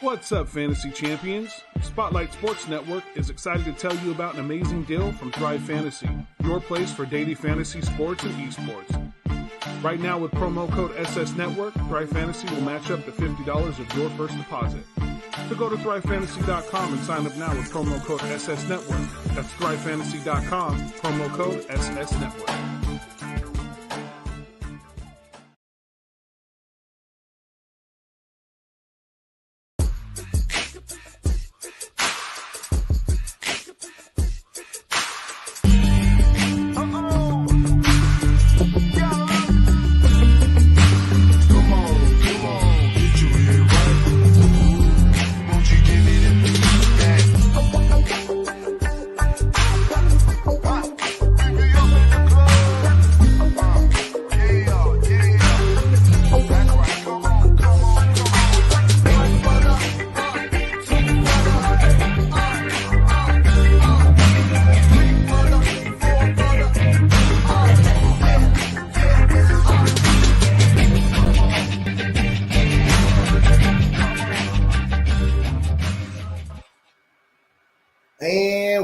What's up, Fantasy Champions? Spotlight Sports Network is excited to tell you about an amazing deal from Thrive Fantasy, your place for daily fantasy sports and esports. Right now, with promo code SS Network, Thrive Fantasy will match up to $50 of your first deposit. So go to thrivefantasy.com and sign up now with promo code SS Network. That's thrivefantasy.com, promo code SS Network.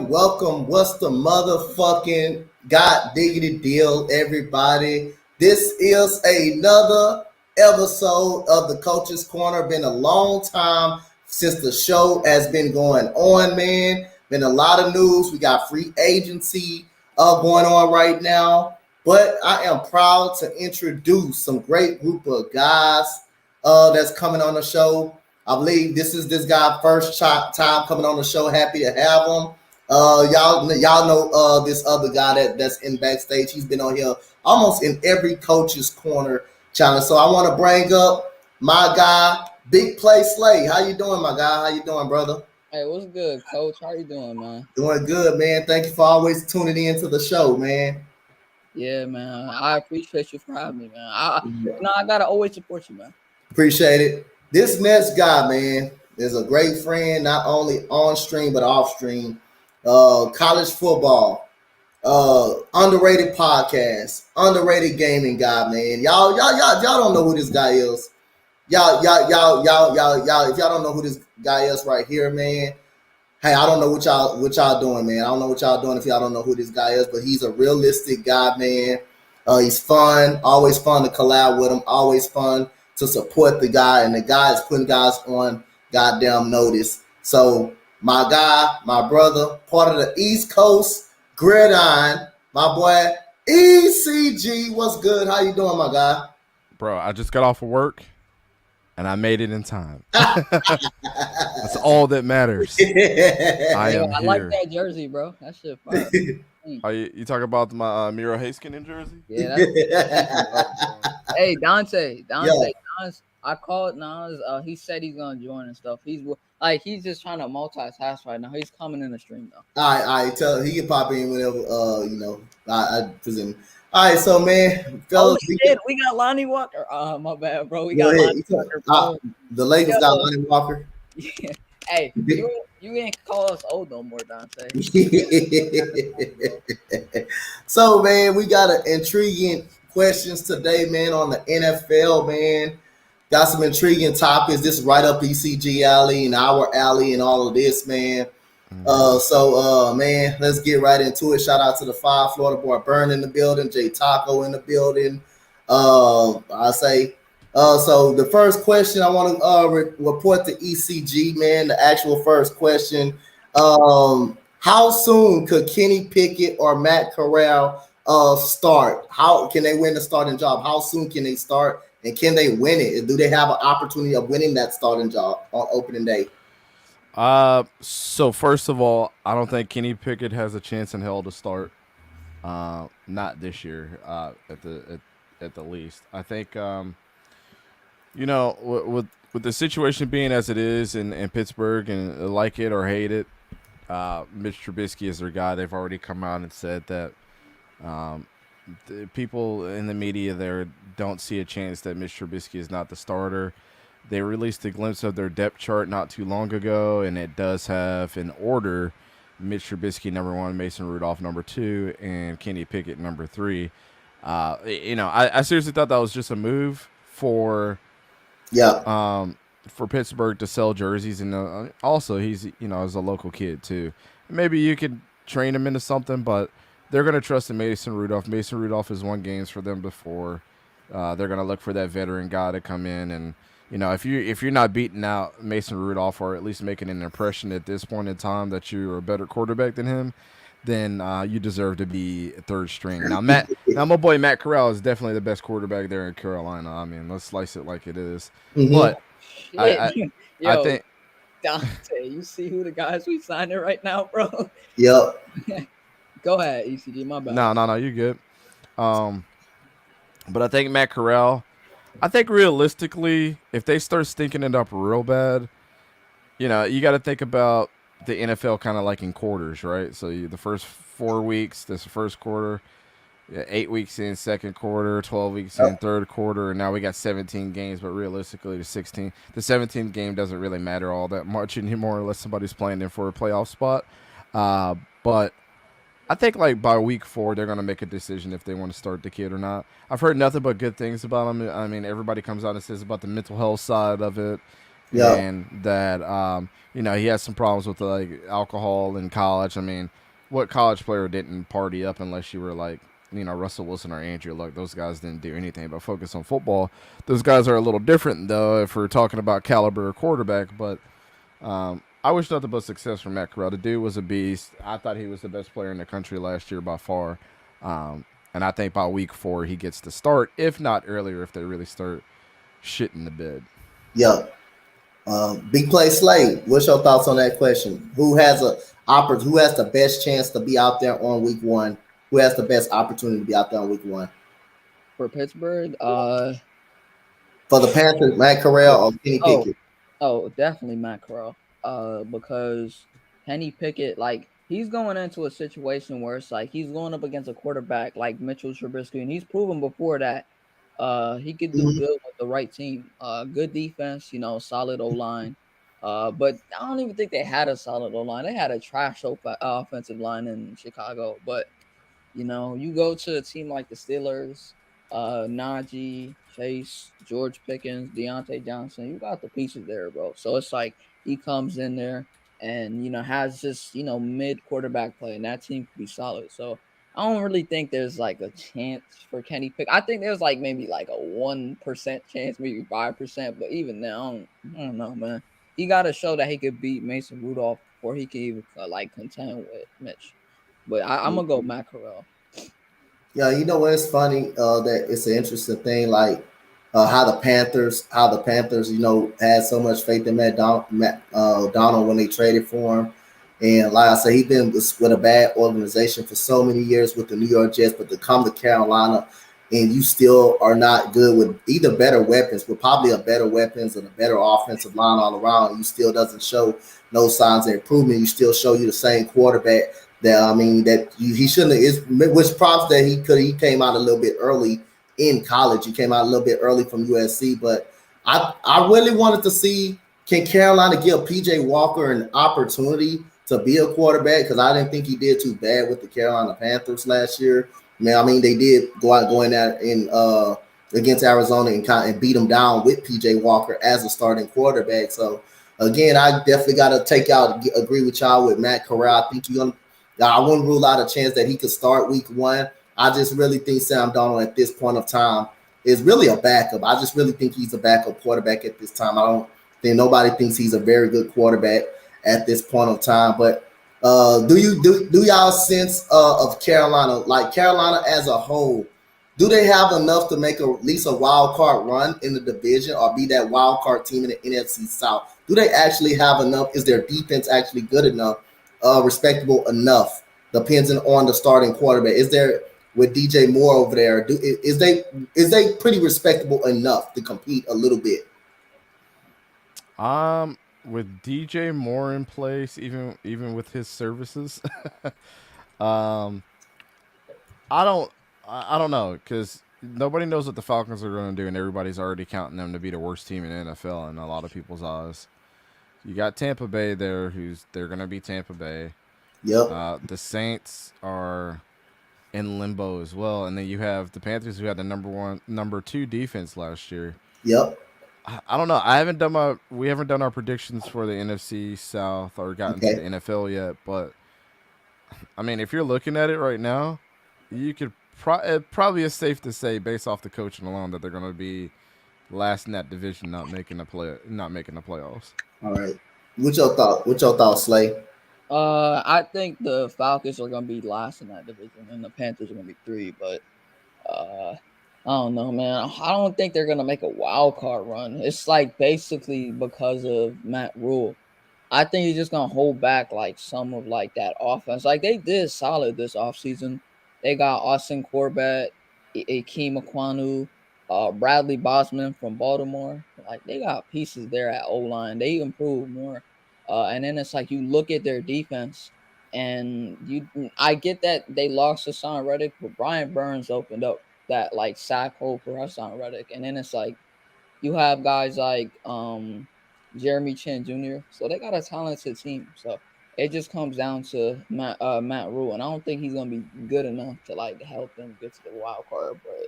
Welcome. What's the motherfucking God diggity deal, everybody? This is another episode of the Coach's Corner. Been a long time since the show has been going on, man. Been a lot of news. We got free agency going on right now. But I am proud to introduce some great group of guys that's coming on the show. I believe this is this guy first time coming on the show. Happy to have him. Y'all know this other guy that's in backstage. He's been on here almost in every Coach's Corner channel. So I want to bring up my guy, Big Play Slay. How you doing, my guy? How you doing, brother? Hey, what's good, Coach? How you doing, man? Doing good, man. Thank you for always tuning into the show, man. Yeah, man. I appreciate you for having me, man. I gotta always support you, man. Appreciate it. This next guy, man, is a great friend, not only on stream but off stream. College football, underrated podcast, underrated gaming guy, man. Y'all don't know who this guy is. Y'all, if y'all don't know who this guy is right here, man. Hey, I don't know what y'all doing, man. I don't know what y'all doing if y'all don't know who this guy is, but he's a realistic guy, man. He's fun, always fun to collab with him, always fun to support the guy, and the guy is putting guys on goddamn notice. So my guy, my brother, part of the East Coast Gridiron, my boy ECG. What's good? How you doing, my guy? Bro, I just got off of work and I made it in time. That's all that matters. I like that jersey, bro. That shit fire. Are you talking about my Miro Haskinen jersey? Yeah. Hey, Donte. I called Nas. He said he's gonna join and stuff. He's just trying to multitask right now. He's coming in the stream though. I tell he can pop in whenever. I present. All right, so man, fellas, we got Lonnie Walker. My bad, bro. We got Lonnie Walker. The Lakers got Lonnie Walker. Yeah. Hey, you ain't call us old no more, Donte. So man, we got an intriguing questions today, man, on the NFL, man. Got some intriguing topics. This is right up ECG alley and our alley and all of this, man. Man, let's get right into it. Shout out to the Five Florida Boy Burn in the building, J Taco in the building. So the first question I want to report to ECG, man. The actual first question: how soon could Kenny Pickett or Matt Corral start? How can they win the starting job? How soon can they start? And can they win it? Do they have an opportunity of winning that starting job on opening day? So first of all, I don't think Kenny Pickett has a chance in hell to start. Not this year, at the least. I think with the situation being as it is in Pittsburgh, and like it or hate it, Mitch Trubisky is their guy. They've already come out and said that the people in the media there don't see a chance that Mitch Trubisky is not the starter. They released a glimpse of their depth chart not too long ago, and it does have in order Mitch Trubisky number 1, Mason Rudolph number 2, and Kenny Pickett number 3. I seriously thought that was just a move for for Pittsburgh to sell jerseys, and also he's as a local kid too. Maybe you could train him into something, but they're gonna trust in Mason Rudolph. Mason Rudolph has won games for them before. They're gonna look for that veteran guy to come in, and if you're not beating out Mason Rudolph, or at least making an impression at this point in time that you're a better quarterback than him, then you deserve to be third string. Now my boy Matt Corral is definitely the best quarterback there in Carolina. I mean, let's slice it like it is. Mhm. But Shit. I think Donte, you see who the guys we signing right now, bro? Yep. Go ahead, ECG. My bad. no, you're good. But I think Matt Corral. I think realistically, if they start stinking it up real bad, you got to think about the NFL kind of like in quarters, right? So the first 4 weeks, this first quarter, 8 weeks in second quarter, 12 weeks in third quarter, and now we got 17 games. But realistically, the 17th game doesn't really matter all that much anymore unless somebody's playing in for a playoff spot. But I think like by week 4, they're going to make a decision if they want to start the kid or not. I've heard nothing but good things about him. I mean, everybody comes out and says about the mental health side of it. Yeah. And that, he has some problems with like alcohol in college. I mean, what college player didn't party up unless you were like, Russell Wilson or Andrew Luck? Those guys didn't do anything but focus on football. Those guys are a little different though, if we're talking about caliber of quarterback, but, I wish nothing but success for Matt Corral. The dude was a beast. I thought he was the best player in the country last year by far. And I think by week 4 he gets to start, if not earlier, if they really start shitting the bed. Yep. Big Play Slade, what's your thoughts on that question? Who has the best chance to be out there on week 1? Who has the best opportunity to be out there on week 1? For Pittsburgh, For the Panthers, Matt Corral or Kenny Pickett? Oh, definitely Matt Corral. Because Kenny Pickett, like, he's going into a situation where it's like he's going up against a quarterback like Mitchell Trubisky, and he's proven before that he could do good with the right team. Good defense, solid O-line. But I don't even think they had a solid O-line. They had a trash offensive line in Chicago. But, you go to a team like the Steelers, Najee, Chase, George Pickens, Deontay Johnson. You got the pieces there, bro. So it's like he comes in there and has just mid quarterback play, and that team could be solid. So I don't really think there's like a chance for Kenny Pickett. I think there's like maybe like a 1% chance, maybe 5%. But even now, I don't know, man. He got to show that he could beat Mason Rudolph before he can even contend with Mitch. But I'm gonna go Matt Corral. Yeah, it's funny that it's an interesting thing, like how the Panthers, had so much faith in Matt Donald when they traded for him, and like I said, he's been with a bad organization for so many years with the New York Jets, but to come to Carolina and you still are not good with either better weapons, but probably a better weapons and a better offensive line all around, you still doesn't show no signs of improvement. You still show you the same quarterback. He shouldn't have. Which props that he came out a little bit early in college. He came out a little bit early from USC, but I really wanted to see, can Carolina give PJ Walker an opportunity to be a quarterback, because I didn't think he did too bad with the Carolina Panthers last year. Man, they did go in there in against Arizona and beat them down with PJ Walker as a starting quarterback. So again, I definitely got to agree with y'all with Matt Corral. I think I wouldn't rule out a chance that he could start week 1. I just really think Sam Darnold at this point of time is really a backup. I just really think he's a backup quarterback at this time. I don't think nobody thinks he's a very good quarterback at this point of time. But do y'all sense of Carolina, like Carolina as a whole, do they have enough to make at least a wild card run in the division or be that wild card team in the NFC South? Do they actually have enough? Is their defense actually good enough, respectable enough, depending on the starting quarterback? Is there, with DJ Moore over there, is they pretty respectable enough to compete a little bit? With DJ Moore in place, even with his services, I don't know, because nobody knows what the Falcons are going to do, and everybody's already counting them to be the worst team in the NFL in a lot of people's eyes. You got Tampa Bay there, they're going to be Tampa Bay. Yep. The Saints are in limbo as well, and then you have the Panthers, who had the number 2 defense last year. Yep. I don't know. We haven't done our predictions for the NFC South or gotten to the Okay. NFL yet. But I mean, if you're looking at it right now, you could it probably is safe to say, based off the coaching alone, that they're going to be last in that division, not making the playoffs. All right. What your thought, Slay? I think the Falcons are gonna be last in that division, and the Panthers are gonna be three. But I don't know, man. I don't think they're gonna make a wild card run. It's like basically because of Matt Rule. I think he's just gonna hold back like some of like that offense. Like they did solid this offseason. They got Austin Corbett, Akeem Aquanu, Bradley Bosman from Baltimore. Like they got pieces there at O line. They improved more. And then it's like you look at their defense, and I get that they lost Hassan Reddick, but Brian Burns opened up that like sack hole for Hassan Reddick, and then it's like you have guys like Jeremy Chin Jr. So they got a talented team. So it just comes down to Matt Rule, and I don't think he's gonna be good enough to like help them get to the wild card. But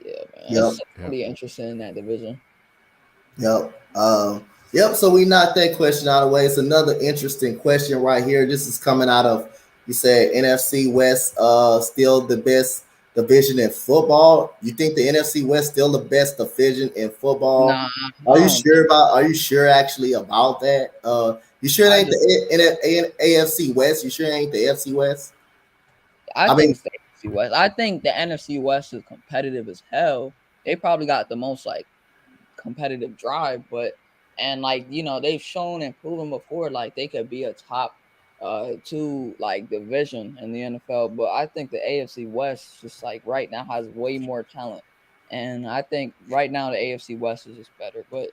yeah, man, Yep. it's Yep. pretty interesting in that division. Yep. Yep. So we knocked that question out of the way. It's another interesting question right here. This is coming out of, you said NFC West, still the best division in football. You think the NFC West still the best division in football? Nah, I don't think. Are you sure actually about that? You sure it I ain't just the AFC West? You sure it ain't the AFC West? I I think mean, it's the NFC West. I think the NFC West is competitive as hell. They probably got the most like competitive drive, but and like they've shown and proven before like they could be a top two like division in the NFL. But I think the AFC West just like right now has way more talent, and I think right now the AFC West is just better. But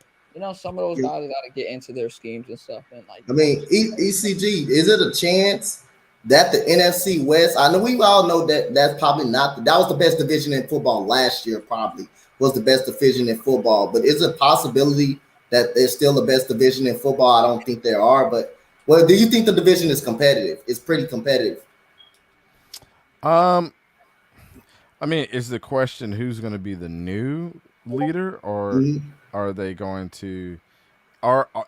some of those guys got to get into their schemes and stuff and like I mean, ECG, is it a chance that the NFC West? I know we all know that that's probably not that was the best division in football last year. Probably was the best division in football, but is it a possibility that there's still the best division in football? I don't think there are, but well, do you think the division is competitive? It's pretty competitive. Um, I mean, is the question who's going to be the new leader, or Mhm. are they going to?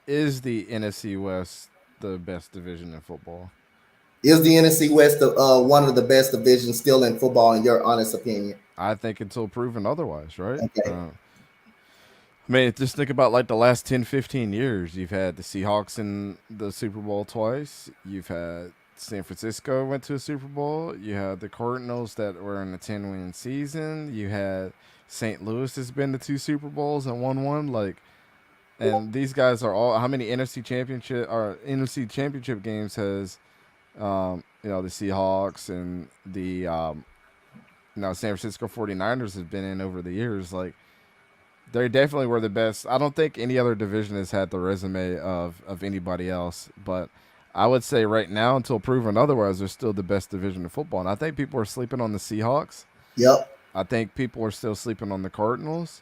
Is the NFC West the best division in football? Is the NFC West one of the best divisions still in football, in your honest opinion? I think until proven otherwise, right? Okay. I mean, just think about like the last 10, 15 years. You've had the Seahawks in the Super Bowl twice. You've had San Francisco went to a Super Bowl. You had the Cardinals that were in a 10-win season. You had St. Louis has been to two Super Bowls and won one. Like, and these guys are all how many NFC championship games has the Seahawks and the San Francisco 49ers have been in over the years. Like, they definitely were the best. I don't think any other division has had the resume of anybody else, but I would say right now, until proven otherwise, they're still the best division in football. And I think people are sleeping on the Seahawks. Yep. I think people are still sleeping on the Cardinals.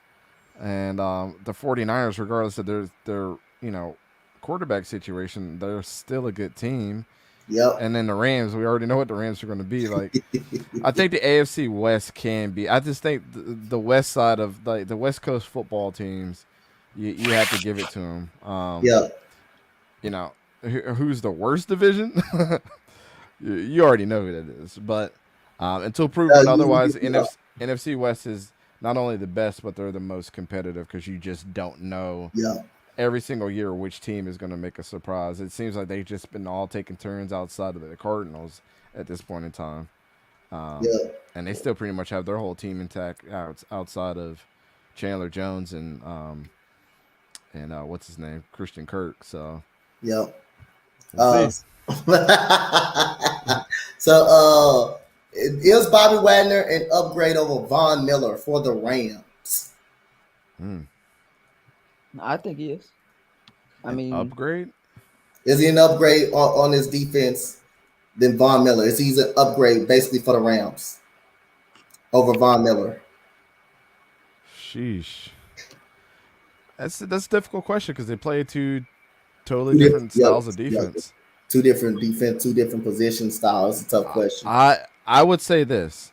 And the 49ers, regardless of their quarterback situation, they're still a good team. Yep. And then the Rams, we already know what the Rams are going to be like. I think the AFC West can be. I just think the West side of the West Coast football teams, you have to give it to them. Yep. Who's the worst division? You already know who that is. But until proven otherwise, NFC West is not only the best, but they're the most competitive because you just don't know. Yeah. Every single year, which team is going to make a surprise? It seems like they've just been all taking turns outside of the Cardinals at this point in time, Yeah. and they still pretty much have their whole team intact outside of Chandler Jones and what's his name, Christian Kirk. So Yep. we'll see. So is Bobby Wagner an upgrade over Von Miller for the Rams? I think he is. I mean, Upgrade? Is he an upgrade on his defense than Von Miller? Is he an upgrade basically for the Rams over Von Miller? Sheesh. That's a difficult question because they play two totally different styles of defense. Two different defense, two different position styles. It's a tough question. I would say this.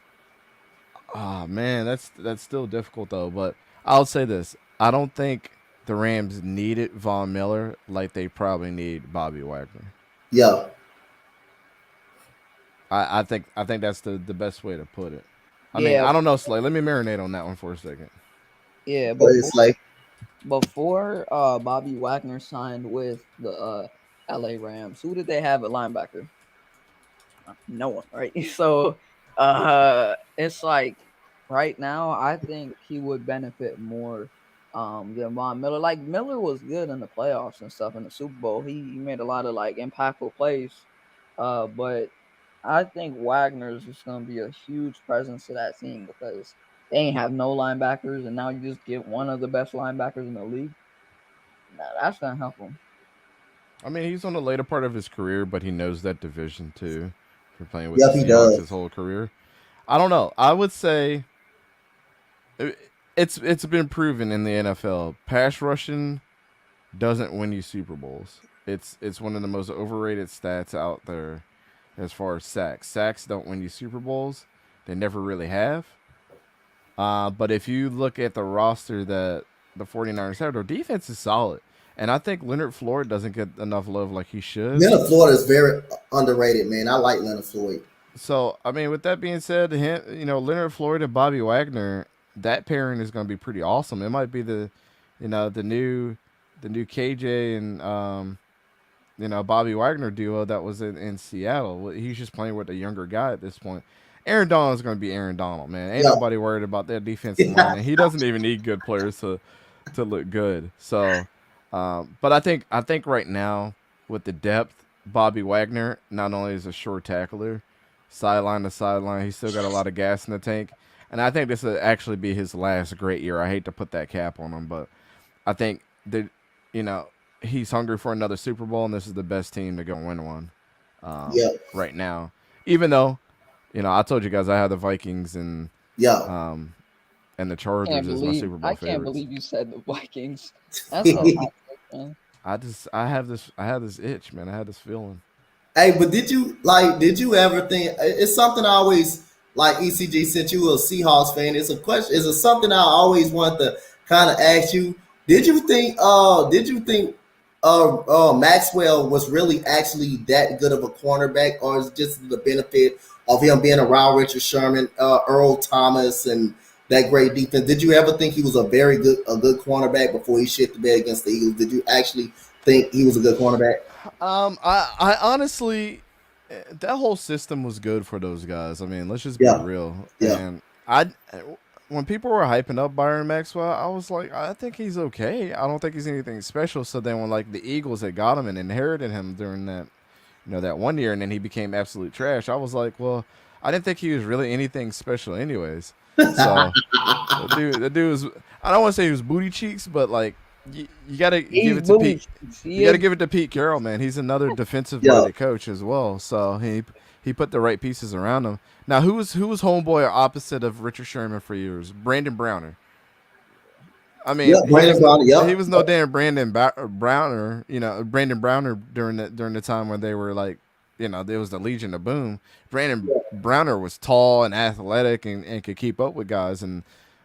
Oh man, that's still difficult though. But I'll say this: I don't think the Rams needed Von Miller like they probably need Bobby Wagner. Yeah. I think that's the best way to put it. I mean, Yeah, I don't know, Slay. Let me marinate on that one for a second. yeah. But it's like, Before Bobby Wagner signed with the LA Rams, who did they have at linebacker? No one, right? So it's like right now I think he would benefit more than Von Miller. Like Miller was good in the playoffs and stuff in the Super Bowl. He made a lot of like impactful plays. But I think Wagner's is gonna be a huge presence to that team because they ain't have no linebackers and now you just get one of the best linebackers in the league. Nah, that's gonna help him. I mean, he's on the later part of his career, but he knows that division too for playing with the yep, he Seahawks does. his whole career. I don't know. I would say it's been proven in the NFL. Pass rushing doesn't win you Super Bowls. It's one of the most overrated stats out there as far as sacks. Sacks don't win you Super Bowls. They never really have. But if you look at the roster that the 49ers have, their defense is solid. And I think Leonard Floyd doesn't get enough love like he should. Leonard Floyd is very underrated, man. I like Leonard Floyd. So, I mean, with that being said, Leonard Floyd and Bobby Wagner, that pairing is going to be pretty awesome. It might be the new KJ and Bobby Wagner duo that was in Seattle. He's just playing with a younger guy at this point. Aaron Donald is going to be Aaron Donald, man. Ain't nobody worried about that defensive line, and he doesn't even need good players to look good. So, but I think right now with the depth, Bobby Wagner not only is a sure tackler, sideline to sideline, he's still got a lot of gas in the tank, and I think this will actually be his last great year. I hate to put that cap on him, but I think that he's hungry for another Super Bowl, and this is the best team to go win one right now. Even though, I told you guys I have the Vikings and the Chargers as my Super Bowl I can't favorites. believe you said the Vikings. That's a hot take, man. I have this itch, man. I had this feeling. Hey, but did you ever think it's something I always like ECG, since you were a Seahawks fan, it's a question, it's something I always wanted to kind of ask you. Did you think Maxwell was really actually that good of a cornerback, or is it just the benefit of him being around Richard Sherman, Earl Thomas, and that great defense? Did you ever think he was a good cornerback before he shit the bed against the Eagles? Did you actually think he was a good cornerback? I honestly, that whole system was good for those guys. I mean, let's just be real. Yeah. And when people were hyping up Byron Maxwell, I was like, I think he's okay. I don't think he's anything special. So then when like the Eagles had got him and inherited him during that, that 1 year, and then he became absolute trash, I was like, well, I didn't think he was really anything special anyways. So the dude was, I don't want to say he was booty cheeks, but like you gotta give it to Pete. You gotta give it to Pete Carroll, man. He's another defensive-minded coach as well. So he put the right pieces around him. Now, who was homeboy opposite of Richard Sherman for years? Brandon Browner. I mean, he was no damn Brandon Browner. Brandon Browner during the time when they were like, there was the Legion of Boom. Brandon Browner was tall and athletic and could keep up with guys, and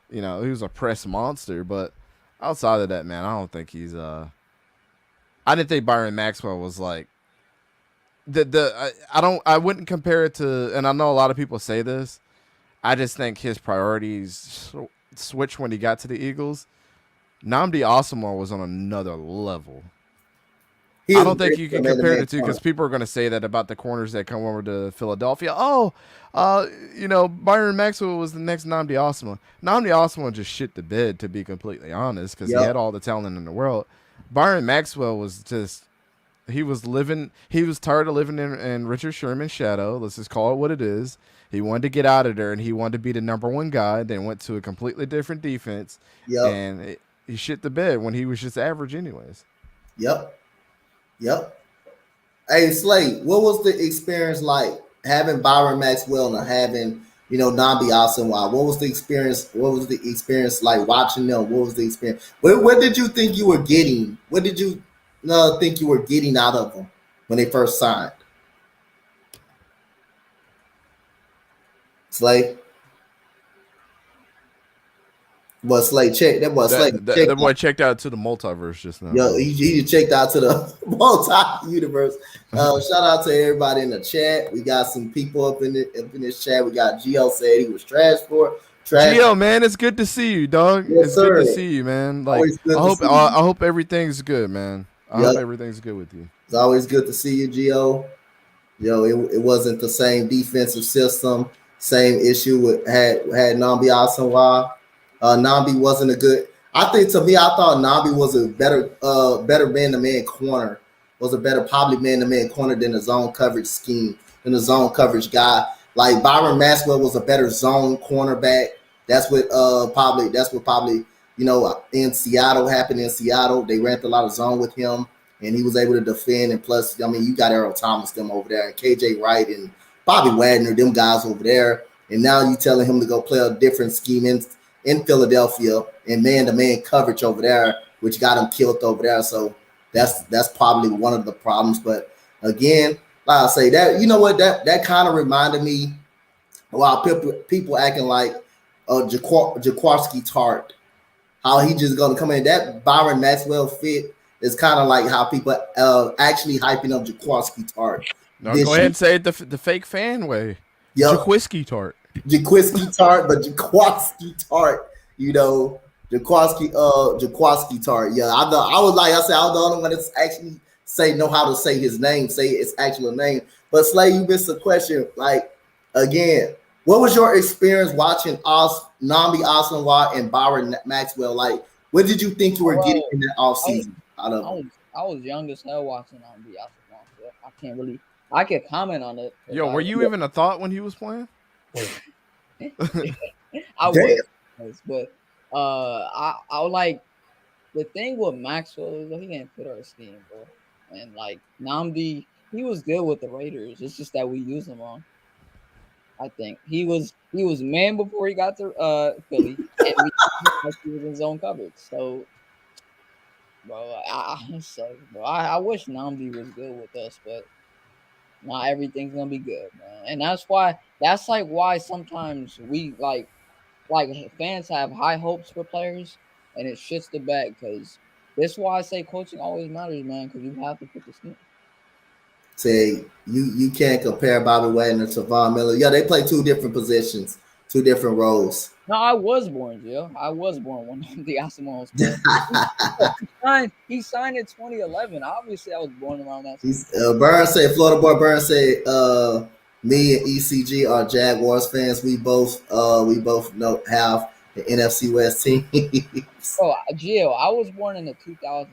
he was a press monster. But outside of that, man, I don't think he's. I didn't think Byron Maxwell was like. I wouldn't compare it to, and I know a lot of people say this. I just think his priorities switched when he got to the Eagles. Nnamdi Asomugha was on another level. I don't think you can compare the two, because people are going to say that about the corners that come over to Philadelphia. Byron Maxwell was the next Nnamdi Asomugha. Nnamdi Asomugha just shit the bed, to be completely honest, because he had all the talent in the world. Byron Maxwell was just, he was tired of living in Richard Sherman's shadow. Let's just call it what it is. He wanted to get out of there, and he wanted to be the number one guy, then went to a completely different defense, and he shit the bed when he was just average anyways. Yep. Hey, Slade, what was the experience like having Byron Maxwell and having, Nnamdi Asomugha? What was the experience? What was the experience like watching them? What was the experience? What did you think you were getting? What did you think you were getting out of them when they first signed? Slade? But Slay checked that boy. Slay checked. That boy checked out to the multiverse just now. Yo, he checked out to the multi-universe. Shout out to everybody in the chat. We got some people up in this chat. We got Gio said he was trash for it. Gio, man, it's good to see you, dog. Yes, it's sir. good to see you, man. Like I hope everything's good, man. I hope everything's good with you. It's always good to see you, Gio. Yo, it wasn't the same defensive system, same issue with had Nambi Asamoah. Nambi wasn't a good. I think to me, I thought Nambi was a better man-to-man corner. Was a better probably man-to-man corner than the zone coverage scheme, than the zone coverage guy. Like Byron Maxwell was a better zone cornerback. That's what probably in Seattle happened in Seattle. They ran a lot of zone with him, and he was able to defend. And plus, I mean, you got Earl Thomas them over there, and KJ Wright and Bobby Wagner, them guys over there. And now you telling him to go play a different scheme in Philadelphia and man-to-man coverage over there, which got him killed over there. So that's probably one of the problems. But again, like I say, that you know what that kind of reminded me while people acting like Jaquiski Tart, how he just gonna come in. That Byron Maxwell fit is kind of like how people actually hyping up Jaquiski Tart. No, go ahead and say it the fake fan way. Yep. Jaquiski Tart. Jaquiski Tart, but Jaquiski Tart, you know, Jaquiski Tart. Yeah, I was the only one that's actually know how to say his name, say its actual name. But Slay, you missed the question. Like again, what was your experience watching Nambi Asamoah and Byron Maxwell? Like, what did you think you were getting in that offseason out of it? I was young as hell watching Nambi Asamoah. So I can't really. I could comment on it. Yo, were you even a thought when he was playing? I was, but I like the thing with Maxwell is that he can't fit our scheme, bro. And like Namdi, he was good with the Raiders. It's just that we use him wrong. I think he was man before he got to Philly, and he was in zone coverage. So, bro, I wish Namdi was good with us, but not everything's gonna be good, man. And that's why sometimes we like fans have high hopes for players, and it shits the bed because that's why I say coaching always matters, man, because you have to put the scheme. Say you can't compare Bobby Wagner to Von Miller. Yeah, they play two different positions, two different roles. No, I was born, Jill. I was born when the Asamoah was born. He signed in 2011. Obviously, I was born around that time. Burns said, Florida boy Burns said, me and ECG are Jaguars fans. We both have the NFC West team. Oh, Jill, I was born in the 2000s.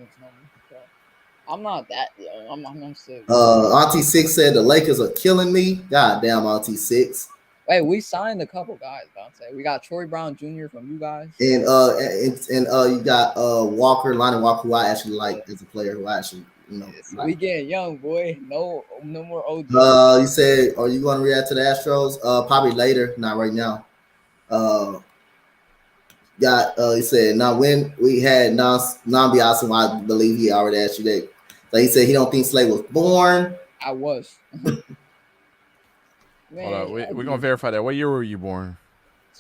So I'm not that young. I'm sick. Auntie Six said the Lakers are killing me. God damn, Auntie Six. Hey, we signed a couple guys, Donte. We got Troy Brown Jr. from you guys. And you got Lonnie Walker, who I actually like as a player, who I actually, like. We getting young, boy. No more OG. You said, are you going to react to the Astros? Probably later, not right now. He said, now when we had Nambi Asamoah, I believe he already asked you that. So he said he don't think Slay was born. I was. Man, hold on, we're gonna verify that. What year were you born?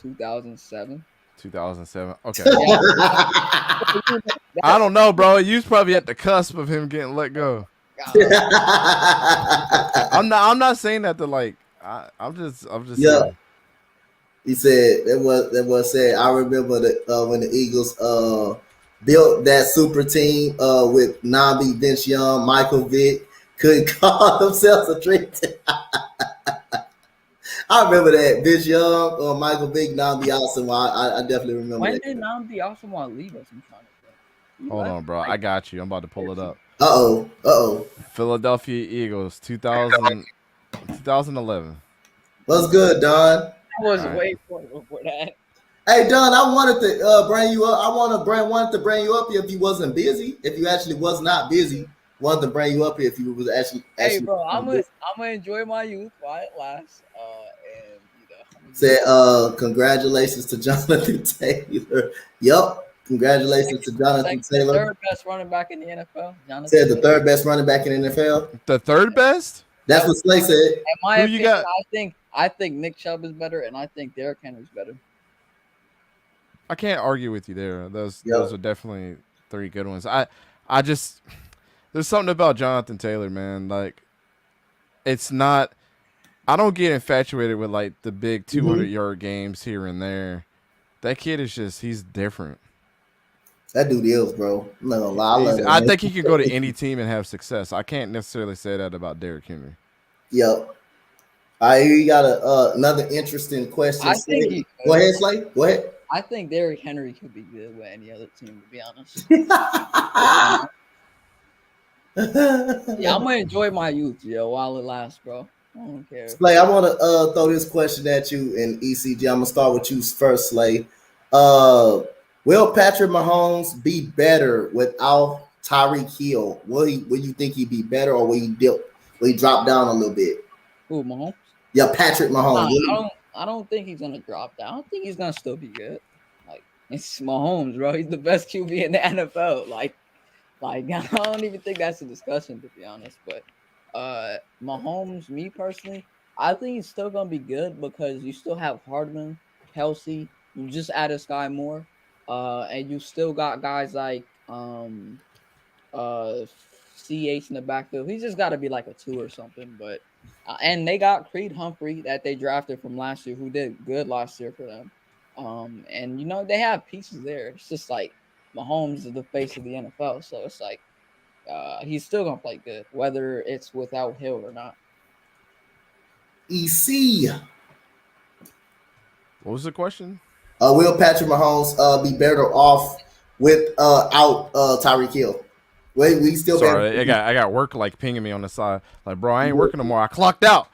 2007. 2007. Okay. I don't know, bro. You was probably at the cusp of him getting let go. I'm not saying that to like. I'm just. Yeah. Saying. He said that was said. I remember that when the Eagles built that super team with Nambi, Vince Young, Michael Vick, couldn't call themselves a dream team. I remember that. Vince Young or Michael Vick, Nambi Asamoah. I definitely remember when that. When did Nambi Asamoah leave us? I'm trying to think. Hold on, bro. I got you. I'm about to pull it up. Uh-oh. Philadelphia Eagles, 2011. What's good, Don? I was way before that. Hey, Don, I wanted to bring you up. wanted to bring you up here if you wasn't busy. If you actually was not busy, wanted to bring you up here if you was actually. Hey, bro, I'm gonna enjoy my youth while it lasts. Said, congratulations to Jonathan Taylor. Yup. Congratulations to Jonathan Taylor. The third best running back in the NFL. Jonathan said the third best running back in the NFL. The third best? That's what Slay said. In my opinion, I think Nick Chubb is better, and I think Derrick Henry's better. I can't argue with you there. Those are definitely 3 good ones. I just there's something about Jonathan Taylor, man. Like it's not. I don't get infatuated with like the big 200-yard games here and there. That kid is he's different. That dude is, bro. I'm not gonna lie. I think he could go to any team and have success. I can't necessarily say that about Derrick Henry. Yep. You got another interesting question. I think go ahead, Slay. Go ahead. I think Derrick Henry could be good with any other team, to be honest. Yeah, I'm gonna enjoy my youth, while it lasts, bro. I don't care. Slay, I want to throw this question at you in ECG. I'm gonna start with you first, Slay. Will Patrick Mahomes be better without Tyreek Hill? Will you think he'd be better, or will he drop down a little bit? Who, Mahomes? Yeah, Patrick Mahomes. I don't think he's gonna drop down. I think he's gonna still be good. Like, it's Mahomes, bro. He's the best QB in the NFL. Like I don't even think that's a discussion, to be honest. But Mahomes, me personally, I think he's still gonna be good because you still have Hardman, Kelsey. You just added Sky Moore, and you still got guys like CH in the backfield. He's just got to be like a 2 or something. But and they got Creed Humphrey that they drafted from last year, who did good last year for them. And they have pieces there. It's just like Mahomes is the face of the NFL, so it's like he's still gonna play good, whether it's without Hill or not. EC. What was the question? Will Patrick Mahomes be better off without Tyreek Hill? Wait, we still. Sorry, I got work like pinging me on the side. Like, bro, I ain't working no more. I clocked out.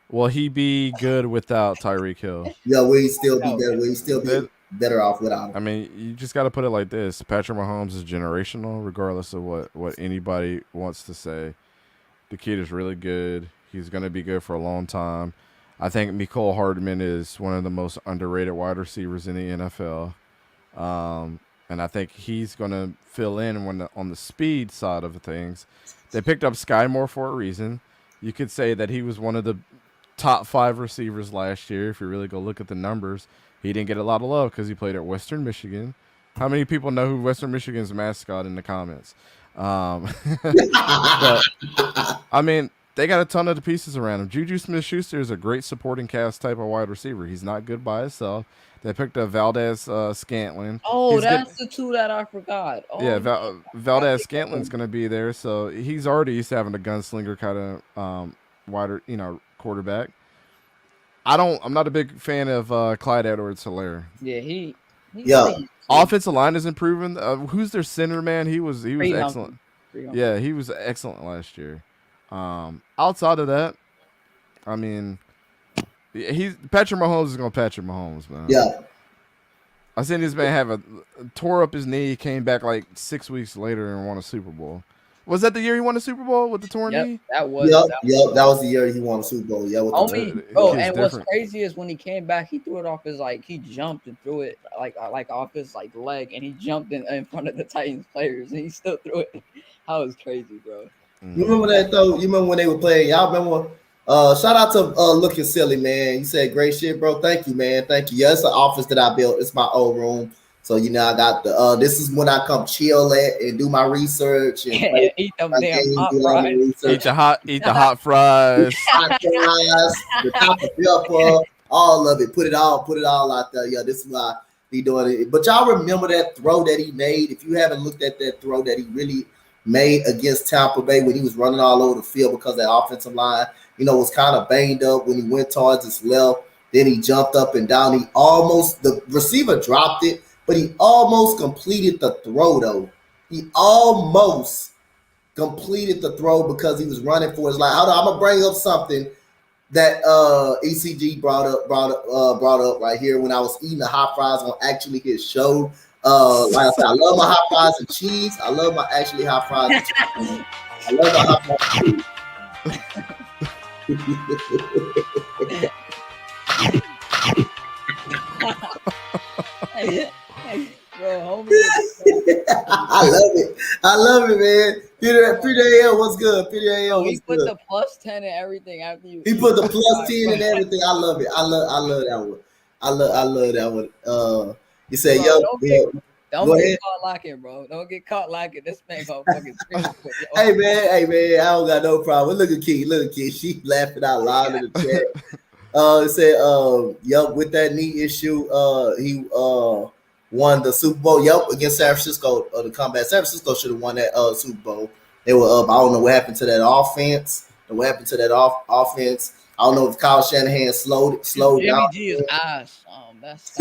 Will he be good without Tyreek Hill? Yeah, will he still be better? Will he still be better off without him? I mean, you just got to put it like this: Patrick Mahomes is generational, regardless of what anybody wants to say. The kid is really good. He's going to be good for a long time. I think Mecole Hardman is one of the most underrated wide receivers in the NFL. And I think he's going to fill in on the speed side of things. They picked up Sky Moore for a reason. You could say that he was one of the top 5 receivers last year. If you really go look at the numbers, he didn't get a lot of love because he played at Western Michigan. How many people know who Western Michigan's mascot in the comments? But, I mean, they got a ton of the pieces around him. Juju Smith-Schuster is a great supporting cast type of wide receiver. He's not good by himself. They picked up Valdez Scantling. Oh, that's the 2 that I forgot. Oh, yeah, Valdez Scantling's going to be there, so he's already used to having a gunslinger kind of wider, quarterback. I'm not a big fan of Clyde Edwards-Helaire. Yeah, offensive line is improving. Who's their center man? He was excellent. Yeah, he was excellent last year. Outside of that, I mean, Patrick Mahomes is gonna Patrick Mahomes, man. Yeah. I seen this man tore up his knee, came back like 6 weeks later and won a Super Bowl. Was that the year he won a Super Bowl with the torn knee? That was the year he won a Super Bowl. Yeah, and what's crazy is when he came back, he threw it off his he jumped and threw it like off his leg, and he jumped in front of the Titans players, and he still threw it. That was crazy, bro. You remember that though? You remember when they were playing? Y'all remember? Shout out to Looking Silly, man. You said great shit, bro. Thank you, man. Thank you. Yeah, it's an office that I built. It's my old room. So, I got the this is when I come chill at and do my research and eat them damn hot fries. Eat the hot fries. Hot fries, the top of pepper, all of it. Put it all out there. Yeah, this is why he doing it. But y'all remember that throw that he made? If you haven't looked at that throw that he really made against Tampa Bay when he was running all over the field because that offensive line, was kind of banged up when he went towards his left. Then he jumped up and down. The receiver dropped it, but he almost completed the throw, though. He almost completed the throw because he was running for his life. I'm going to bring up something that ECG brought up right here when I was eating the hot fries on actually his show. Like I said, I love my hot fries and cheese. I love my actually hot fries and cheese. I love my hot fries and cheese. I love it, man. Peter A.L. what's good? Peter A.L. He put the +10 and everything after you. He put the +10 and everything. I love it. I love that one. I love that one. You said, Bro, yo, don't go get ahead. caught locking, bro. Don't get caught locking. This man gonna fucking scream for you. Hey man, I don't got no problem. Look at Key, she laughing out loud in the chat. It said, yup, with that knee issue, he won the Super Bowl. Yup, against San Francisco. The comeback. San Francisco should have won that Super Bowl. They were up. I don't know what happened to that offense. Offense. I don't know if Kyle Shanahan slowed Jimmy down. G is ass. That's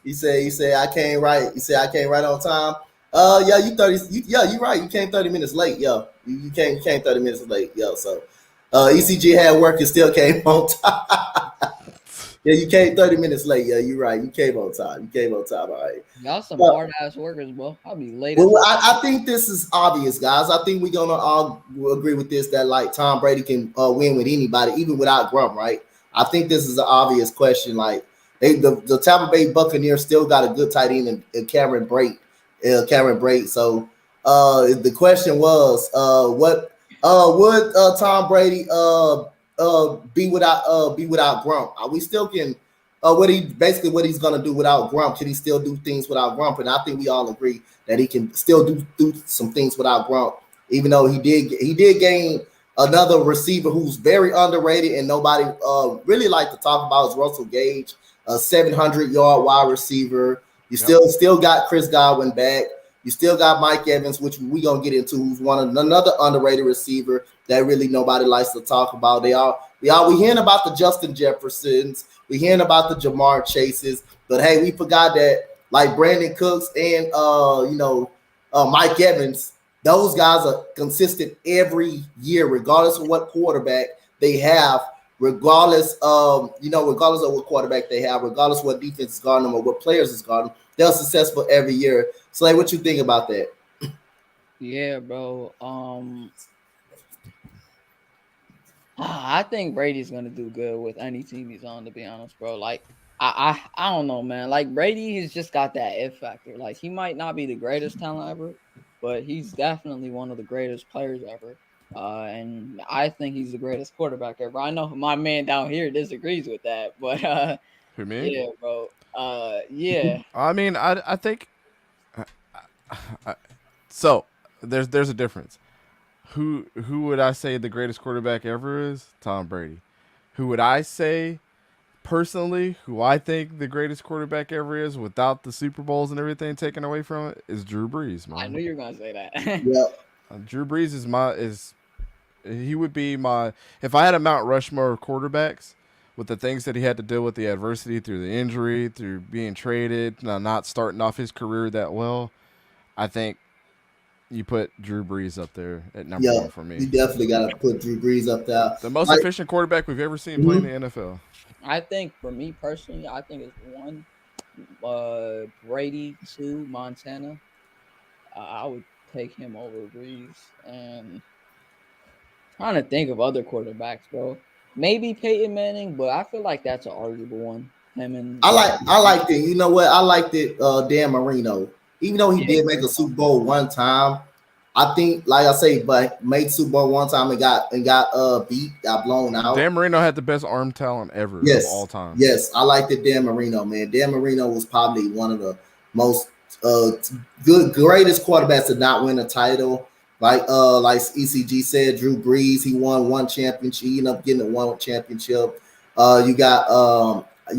He said I came right. He said I came right on time. Yeah, you're right. You came 30 minutes late, yo. You came 30 minutes late, yo. So ECG had work and still came on time. Yeah, you came 30 minutes late. Yeah, you're right. You came on time. All right. y'all some hard ass workers, bro. I'll be late. Well, I think this is obvious, guys. I think we're gonna all agree with this that like Tom Brady can win with anybody, even without Grump, right? I think this is an obvious question. Like the Tampa Bay Buccaneers still got a good tight end in Cameron Brate. So the question was, what would Tom Brady be without Grump? We still can what he's gonna do without Grump? Can he still do things without Grump? And I think we all agree that he can still do some things without Grump, even though he did gain another receiver who's very underrated and nobody really like to talk about is Russell Gage, a 700-yard wide receiver. You still got Chris Godwin back. You still got Mike Evans, which we gonna get into, who's another underrated receiver that really nobody likes to talk about. We hearing about the Justin Jeffersons, we hearing about the Jamar Chases, but hey, we forgot that like Brandon Cooks and Mike Evans, those guys are consistent every year, regardless of what quarterback they have, regardless of what quarterback they have, regardless of what defense is guarding them or what players is guarding them, they're successful every year. So, like, what you think about that? Yeah, bro. I think Brady's gonna do good with any team he's on. To be honest, bro. Like, I don't know, man. Like Brady, he's just got that it factor. Like, he might not be the greatest talent ever, but he's definitely one of the greatest players ever. And I think he's the greatest quarterback ever. I know my man down here disagrees with that, but Who, me? yeah, bro. Yeah. I mean, I think so. There's a difference. Who would I say the greatest quarterback ever is? Tom Brady. Who would I say personally, who I think the greatest quarterback ever is without the Super Bowls and everything taken away from it, is Drew Brees, man. I knew you were gonna say that. Yeah. Drew Brees he would be my, if I had a Mount Rushmore of quarterbacks with the things that he had to deal with, the adversity through the injury, through being traded, not starting off his career that well, I think you put Drew Brees up there at number one for me. You definitely got to put Drew Brees up there. The most efficient quarterback we've ever seen play in the NFL. I think for me personally, I think it's one, Brady, two, Montana. I would take him over Brees. And trying to think of other quarterbacks, bro. Maybe Peyton Manning, but I feel like that's an arguable one. Him and I liked it. You know what? I liked it. Dan Marino, even though he did make a Super Bowl one time, I think, like I say, but made Super Bowl one time and got blown out. Dan Marino had the best arm talent ever of all time. Yes, I liked it. Dan Marino, man. Dan Marino was probably one of the most greatest quarterbacks to not win a title. Like ECG said, Drew Brees, he won one championship. He ended up getting one championship. You got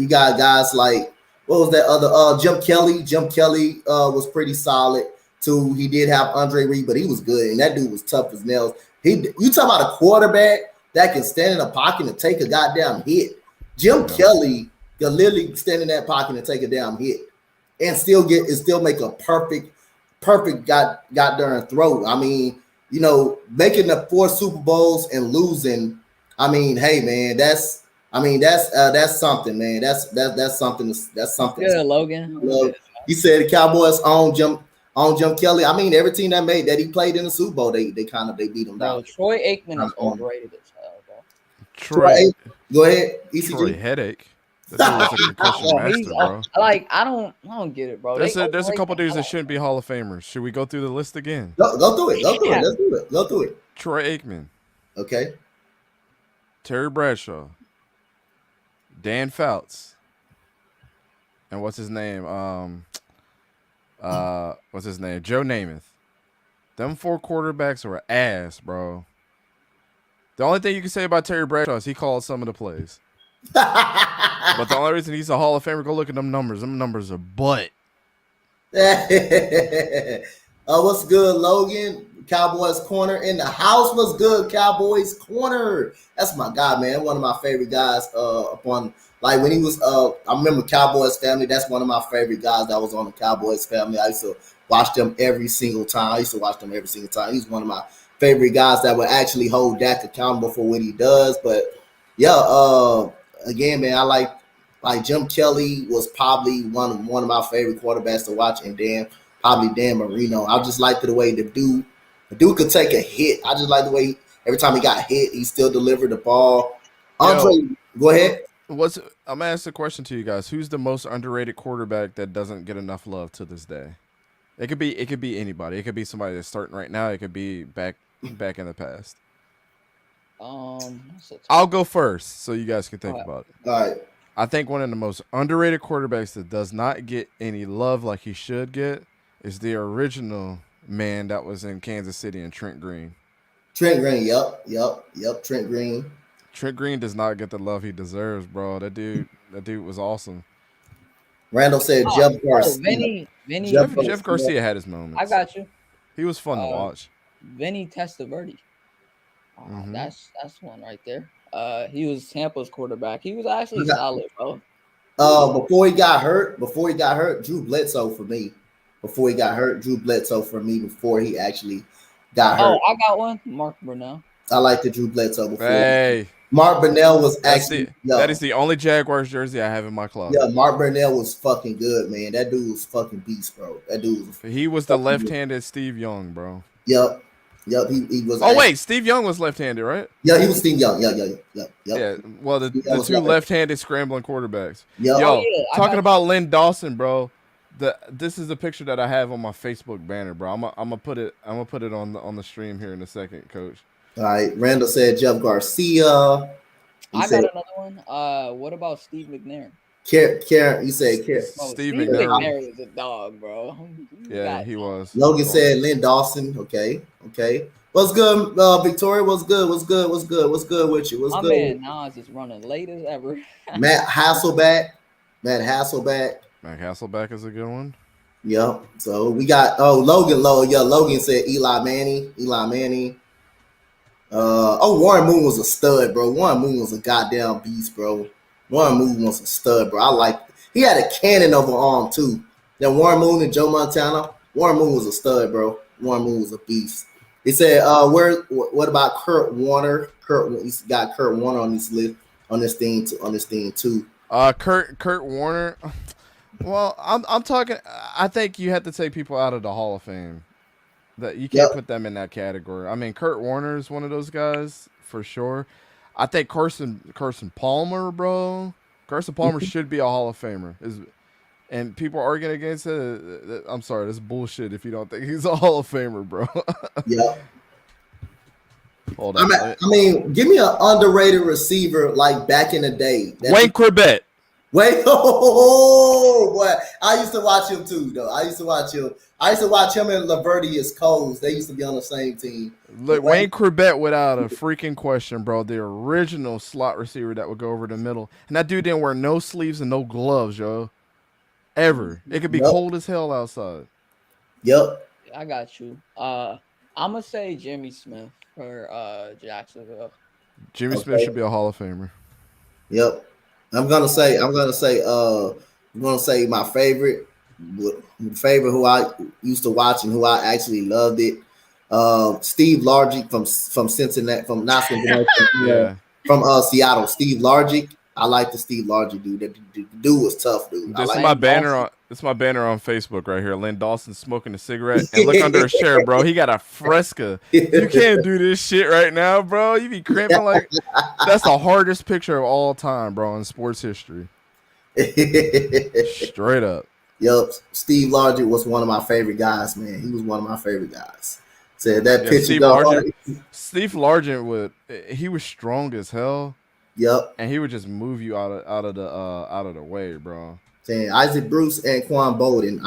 guys like, what was that other? Jim Kelly. Jim Kelly was pretty solid too. He did have Andre Reed, but he was good, and that dude was tough as nails. You talk about a quarterback that can stand in a pocket and take a goddamn hit. Jim Kelly can literally stand in that pocket and take a damn hit, and still make a perfect goddamn throw. I mean, making the 4 Super Bowls and losing. I mean, hey man, that's something, man. That's something. That's something. Good, Logan. You said the Cowboys on Jim Kelly. I mean, every team that he played in the Super Bowl, they beat him down. Troy Aikman is overrated as hell, bro. Troy, go ahead. ECG. Troy headache. That dude was a concussion master, bro. I don't get it, bro. There's a couple dudes that shouldn't be Hall of Famers. Should we go through the list again? Go through it. Let's do it. Go through it. Troy Aikman. Okay. Terry Bradshaw. Dan Fouts. and what's his name? What's his name? Joe Namath. Them 4 quarterbacks were ass, bro. The only thing you can say about Terry Bradshaw is he called some of the plays. But the only reason he's a Hall of Famer, go look at them numbers. Them numbers are butt. What's good, Logan? Cowboys Corner in the house. What's good, Cowboys Corner? That's my guy, man. One of my favorite guys. Like when he was, I remember Cowboys Family. That's one of my favorite guys that was on the Cowboys Family. I used to watch them every single time. He's one of my favorite guys that would actually hold Dak accountable for what he does. But yeah, again, man, I like Jim Kelly was probably one of my favorite quarterbacks to watch, and probably Dan Marino. I just liked the way the dude could take a hit. I just like the way every time he got hit, he still delivered the ball. Andre, go ahead. I'm gonna ask a question to you guys. Who's the most underrated quarterback that doesn't get enough love to this day? It could be anybody. It could be somebody that's starting right now. It could be back in the past. I'll go first so you guys can think about it. All right. I think one of the most underrated quarterbacks that does not get any love like he should get is the original man that was in Kansas City and Trent Green. Trent Green, yep. Trent Green. Trent Green does not get the love he deserves, bro. That dude was awesome. Randall said Jeff Garcia. Jeff Garcia had his moments. I got you. He was fun to watch. Vinny Testaverde. That's one right there. He was Tampa's quarterback. He was actually solid, bro. Before he got hurt, Drew Bledsoe for me. Before he actually got hurt. Oh, I got one. Mark Brunell. I like the Drew Bledsoe before. Hey. Mark Brunell was actually that is the only Jaguars jersey I have in my closet. Yeah, Mark Brunell was fucking good, man. That dude was fucking beast, bro. He was the left-handed Steve Young, bro. Yep. He was. Oh wait, Steve Young was left-handed, right? Yeah, he was Steve Young. Yeah. Well, the two left-handed scrambling quarterbacks. Yep. Yo, talking about Lynn Dawson, bro. This is the picture that I have on my Facebook banner, bro. I'm gonna put it on the stream here in a second, Coach. All right. Randall said Jeff Garcia. I got another one. What about Steve McNair? You say Steve McNair is a dog, bro. Yeah, he was. Logan said Lynn Dawson. Okay. What's good, Victoria? What's good with you? What's good? My man Nas is running late as ever. Matt Hasselback. Matt Hasselback is a good one. Yep. So we got Logan. Logan said Eli Manning. Warren Moon was a stud, bro. Warren Moon was a goddamn beast, bro. Warren Moon was a stud, bro. He had a cannon of an arm too. Then Warren Moon and Joe Montana. Warren Moon was a stud, bro. Warren Moon was a beast. He said, what about Kurt Warner? He's got Kurt Warner on this list, on this thing too. Kurt Warner. Well, I'm talking. I think you have to take people out of the Hall of Fame. That you can't put them in that category. I mean, Kurt Warner is one of those guys for sure. I think Carson Palmer, bro. Carson Palmer should be a Hall of Famer. And people arguing against it. I'm sorry, that's bullshit. If you don't think he's a Hall of Famer, bro. Yeah. Hold on. I mean, give me an underrated receiver like back in the day. Wayne Corbett. Boy, I used to watch him too, though. I used to watch him and Lavertius Coles. They used to be on the same team. Look, Wayne Corbett, without a freaking question, bro. The original slot receiver that would go over the middle. And that dude didn't wear no sleeves and no gloves, yo. Ever. It could be cold as hell outside. Yep. I got you. I'm going to say Jimmy Smith for Jacksonville. Jimmy Smith should be a Hall of Famer. Yep. I'm gonna say my favorite who I used to watch and who I actually loved it. Steve Largent from Cincinnati, from Seattle. Steve Largent. I like the Steve Largent dude. The dude was tough, dude. This is my banner on Facebook right here. Lynn Dawson smoking a cigarette. And look under his chair, bro. He got a Fresca. You can't do this shit right now, bro. You be cramping like that's the hardest picture of all time, bro, in sports history. Straight up. Yep. Steve Largent was one of my favorite guys, man. He was one of my favorite guys. Said that picture. Steve Largent he was strong as hell. Yep. And he would just move you out of the way, bro. Saying Isaac Bruce and Quan Bolden.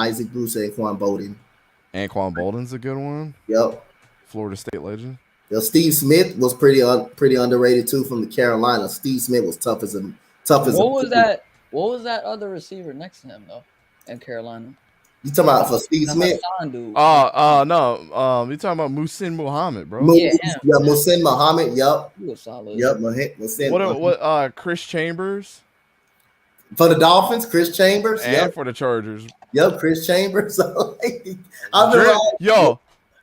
Anquan Bolden's a good one. Yep. Florida State legend. Steve Smith was pretty underrated too from the Carolina. Steve Smith was tough as a. What was that other receiver next to him though in Carolina? You talking about for Steve Smith? Dude. No. You talking about Muhsin Muhammad, bro? Muhsin Muhammad. Yep. He was solid. Yep. Muhsin. What? Chris Chambers for the Dolphins, Chris Chambers. And for the Chargers. Yep, Chris Chambers.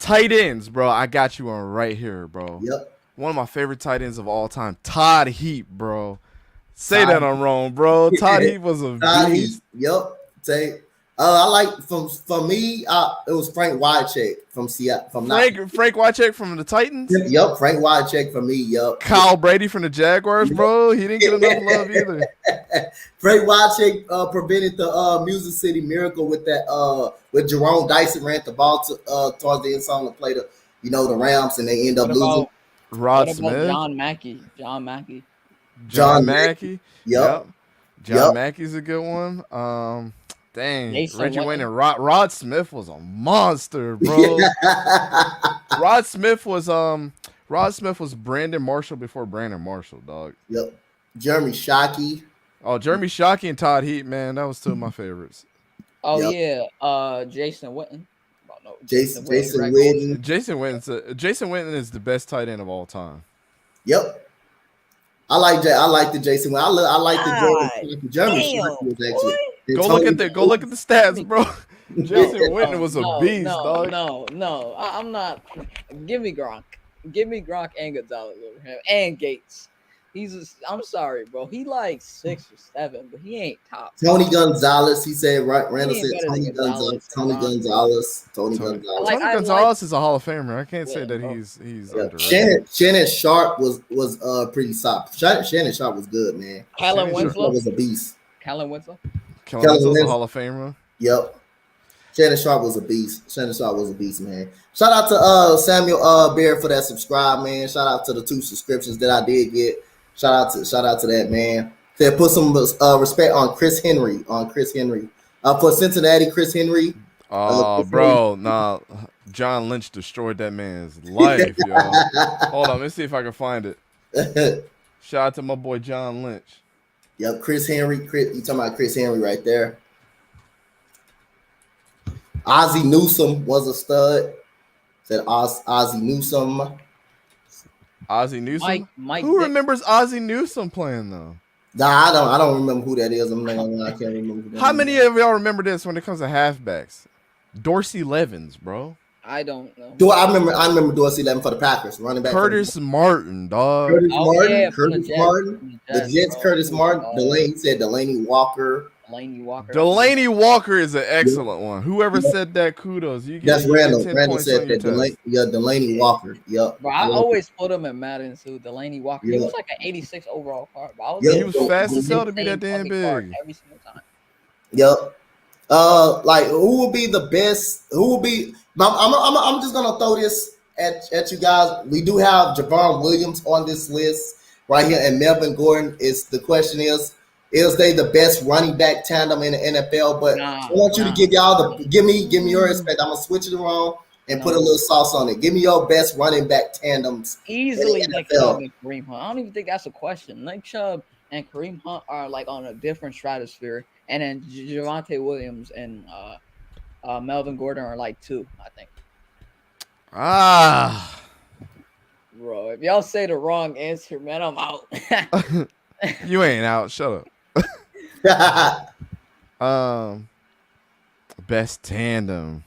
Tight ends, bro. I got you on right here, bro. Yep. One of my favorite tight ends of all time, Todd Heap, bro. Say that I'm wrong, bro. Todd Heap was a beast. Yep. I like for me. It was Frank Wycheck from Seattle. Frank Wycheck from the Titans. Yep, Frank Wycheck for me. Yep. Kyle Brady from the Jaguars, bro. He didn't get enough love either. Frank Wycheck prevented the Music City Miracle with that with Jerome Dyson ran the ball towards the end zone to play the Rams and they end up losing. Rod Smith, John Mackey. Yep. John Mackey's a good one. Dang, Reggie Wayne and Rod Smith was a monster, bro. Rod Smith was Brandon Marshall before Brandon Marshall, dog. Yep. Jeremy Shockey. Oh, Jeremy Shockey and Todd Heap, man, that was two of my favorites. Oh yeah, Jason Witten. Oh, no, Jason Witten. Jason Witten is the best tight end of all time. Yep. I like the Jason Witten. I like the Jeremy Shockey was actually. Go look at the stats, bro. Jason Witten was a beast, dog. No. I'm not. Give me Gronk and Gonzalez over him and Gates. I'm sorry, bro. He like 6 or 7, but he ain't top. Tony Gonzalez, he said. Randall said Tony Gonzalez. Tony Gonzalez is a Hall of Famer. I can't say that he's underrated. Shannon Sharp was pretty soft. Shannon Sharp was good, man. Kellen Winslow was a beast. Kellen Winslow, a Hall of Famer. Yep. Shannon Sharp was a beast. Man. Shout out to Samuel Bear for that subscribe, man. Shout out to the 2 subscriptions that I did get. Shout out to that, man. Said put some respect on Chris Henry. For Cincinnati, Chris Henry. Bro, nah. John Lynch destroyed that man's life, yo. Hold on, let's see if I can find it. Shout out to my boy John Lynch. Yep, Chris Henry. You talking about Chris Henry right there. Ozzie Newsome was a stud. Said Ozzie Newsome. Ozzie Newsome? Who remembers Ozzie Newsome playing though? Nah, I don't remember who that is. I can't remember who that How many of y'all remember this when it comes to halfbacks? Dorsey Levens, bro. I don't know. I remember Dorsey Levens for the Packers, running back. Curtis Martin, dog. Curtis Martin. The Jets, Curtis Martin. He said Delaney Walker. Delaney Walker is an excellent one. Whoever said that, kudos. That's Randall. Randall said that. Delaney Walker. Yep. Bro, I always put him in Madden too. Delaney Walker. He was like an 86 overall card. He was fast as hell to be that damn big. Every single time. Yep. Like who will be the best? Who will be? I'm just gonna throw this at you guys. We do have Javon Williams on this list right here, and Melvin Gordon. The question is they the best running back tandem in the NFL? But I want you to give me your respect. I'm gonna switch it around and put a little sauce on it. Give me your best running back tandems. Easily Nick Chubb and Kareem Hunt. I don't even think that's a question. Nick Chubb and Kareem Hunt are like on a different stratosphere, and then Javonte Williams and Melvin Gordon are like 2, I think. Bro, if y'all say the wrong answer, man, I'm out. You ain't out. Shut up. Best tandem.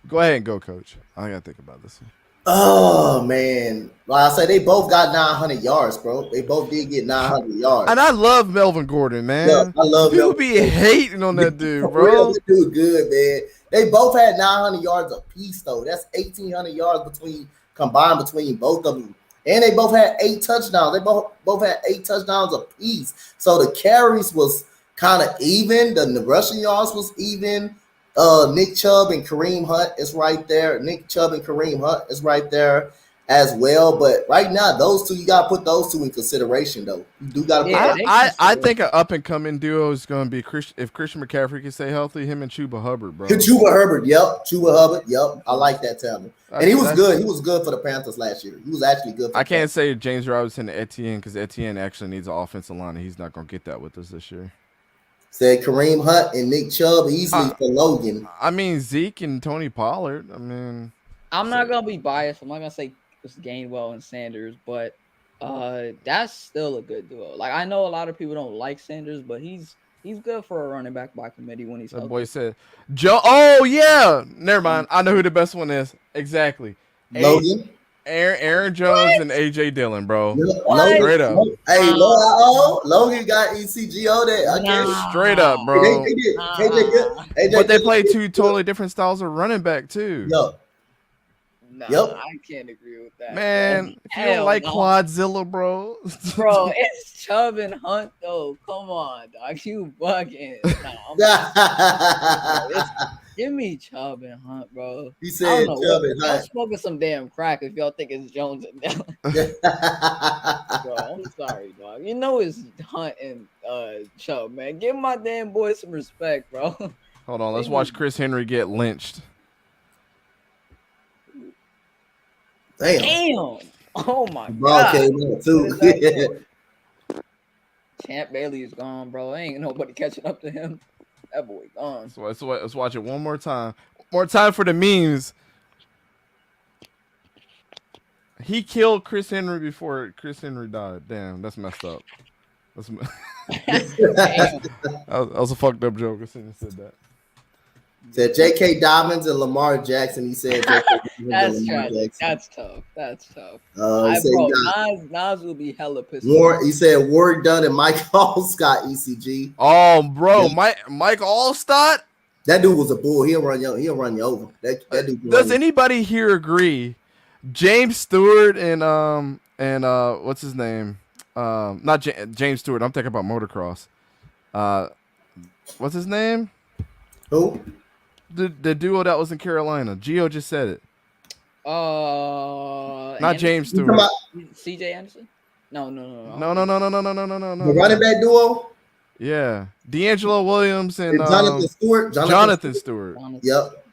Go ahead and go, Coach. I gotta think about this one. Oh man, like I said, they both got 900 yards, bro. They both did get 900 yards. And I love Melvin Gordon, man. Yeah, I love people be hating on that dude, bro. That dude good, man. They both had 900 yards apiece, though. That's 1,800 yards combined between both of them. And they both had 8 touchdowns. They both had 8 touchdowns apiece. So the carries was kind of even. The rushing yards was even. Nick Chubb and Kareem Hunt is right there. as well. But right now, those two, you got to put those two in consideration, though. You do got to put I think an up and coming duo is going to be if Christian McCaffrey can stay healthy, him and Chuba Hubbard, bro. Chuba Hubbard, Chuba Hubbard, I like that talent. And he was good. He was good for the Panthers last year. He was actually good. I can't say James Robinson and Etienne because Etienne actually needs an offensive line, and he's not going to get that with us this year. Said Kareem Hunt and Nick Chubb easily for Logan. I mean, Zeke and Tony Pollard. I mean, I'm not going to be biased. I'm not going to say it's Gainwell and Sanders, but that's still a good duo. Like, I know a lot of people don't like Sanders, but he's good for a running back by committee when he's healthy. That boy said, Joe. Oh, yeah. Never mind. I know who the best one is. Exactly. Logan. Aaron Jones and A.J. Dillon, bro. Logan, straight up. Hey, Logan got ECG on that. Straight up, bro. But they play two totally different styles of running back, too. I can't agree with that. Man, if you don't like Quadzilla, bro. Bro, it's Chubb and Hunt, though. Come on, dog. You bugging. Give me Chubb and Hunt, bro. He said Chubb and Hunt. I'm smoking some damn crack if y'all think it's Jones and Dillon. Bro, I'm sorry, dog. You know it's Hunt and Chubb, man. Give my damn boy some respect, bro. Hold on. Let's watch Chris Henry get lynched. Damn. Oh, my God. Came out too. Champ Bailey is gone, bro. Ain't nobody catching up to him. That boy gone. So let's watch it one more time. More time for the memes. He killed Chris Henry before Chris Henry died. Damn, that's messed up. That was a fucked up joke. I shouldn't have said that. Said J.K. Dobbins and Lamar Jackson. He said that's tragic. That's tough. Nas will be hella pissed. He said Ward Dunn and Mike Allstott ECG. Oh, bro, yeah. Mike Allstott? That dude was a bull. He'll run you over. That dude. Does anybody here agree? James Stewart and what's his name? Not James Stewart. I'm thinking about motocross. What's his name? Who? The duo that was in Carolina. Gio just said it. Not Anderson? James Stewart. CJ Anderson? No. No. The running back duo? Yeah. D'Angelo Williams and Jonathan Stewart. Jonathan Stewart. Yep.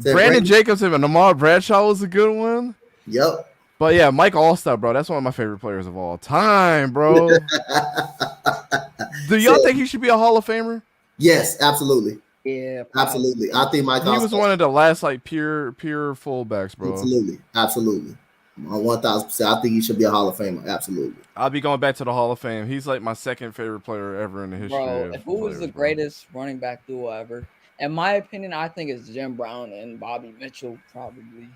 Yeah. Brandon Jacobs and Lamar Bradshaw was a good one. Yep. But yeah, Mike Allstott, bro. That's one of my favorite players of all time, bro. Do y'all think he should be a Hall of Famer? Yes, absolutely. Yeah, absolutely. I think Mike. He was one of the last pure fullbacks, bro. Absolutely. 1,000%. I think he should be a Hall of Famer. Absolutely. I'll be going back to the Hall of Fame. He's like my second favorite player ever in the history. Bro, who was the greatest running back duo ever? In my opinion, I think it's Jim Brown and Bobby Mitchell, probably.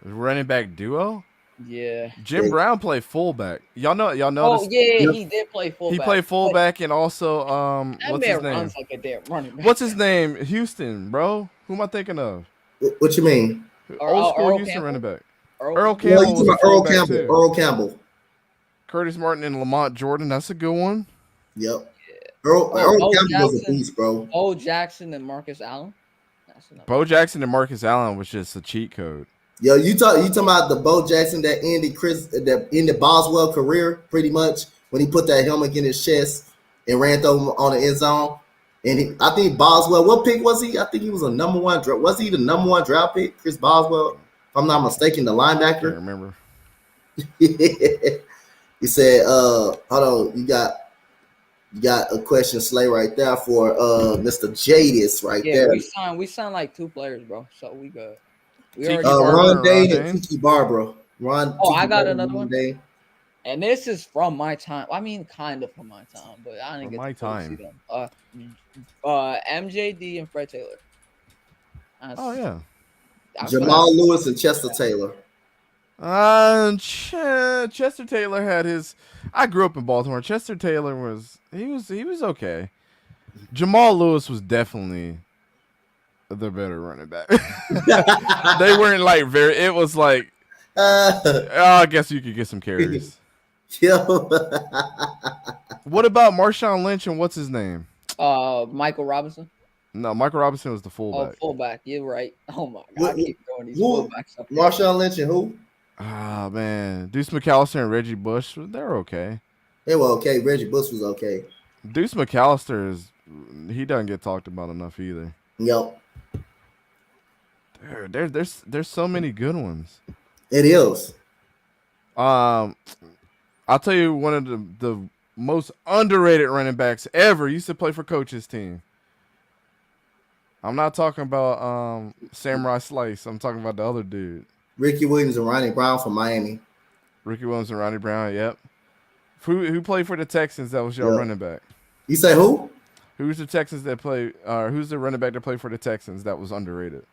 Running back duo? Yeah. Jim Brown played fullback. Y'all know. Oh yeah, he did play fullback. He played fullback and also what's his name? Runs like a damn running back. What's his name? Houston, bro. Who am I thinking of? What you mean? Old school Earl Houston Campbell? running back. Earl Campbell. You talking about Earl Campbell? Curtis Martin and Lamont Jordan. That's a good one. Yep. Earl Campbell was a beast, bro. Bo Jackson and Marcus Allen. Bo Jackson and Marcus Allen was just a cheat code. Yo, you talking about the Bo Jackson that ended Boswell career pretty much when he put that helmet in his chest and ran through him on the end zone. And I think Boswell, what pick was he? I think he was a number one. Was he the number one draft pick? Chris Boswell, if I'm not mistaken, the linebacker. I can't remember. He said, "Hold on, you got a question, Slay, right there for Mr. Jadis right there." Yeah, we signed like 2 players, bro. So we good. Ron Dane and Tiki Barbara. I got another one. Day. And this is from my time. I mean, kind of from my time, but I didn't get to see them. MJD and Fred Taylor. Yeah. Jamal Lewis and Chester Taylor. Chester Taylor had his. I grew up in Baltimore. Chester Taylor was okay. Jamal Lewis was definitely the better running back. They weren't like very. It was like, I guess you could get some carries. What about Marshawn Lynch and what's his name? Michael Robinson. No, Michael Robinson was the fullback. Oh, fullback. You're right. Oh my god, I keep throwing these fullbacks up. Marshawn Lynch and who? Ah, man. Deuce McAllister and Reggie Bush, they're okay. They were okay. Reggie Bush was okay. Deuce McAllister he doesn't get talked about enough either. Yep. There's so many good ones. It is. I'll tell you one of the most underrated running backs ever used to play for Coach's team. I'm not talking about Samurai Slice. I'm talking about the other dude. Ricky Williams and Ronnie Brown from Miami. Ricky Williams and Ronnie Brown, yep. Who played for the Texans that was your running back? You say who? Who's the Texans that play who's the running back that played for the Texans that was underrated?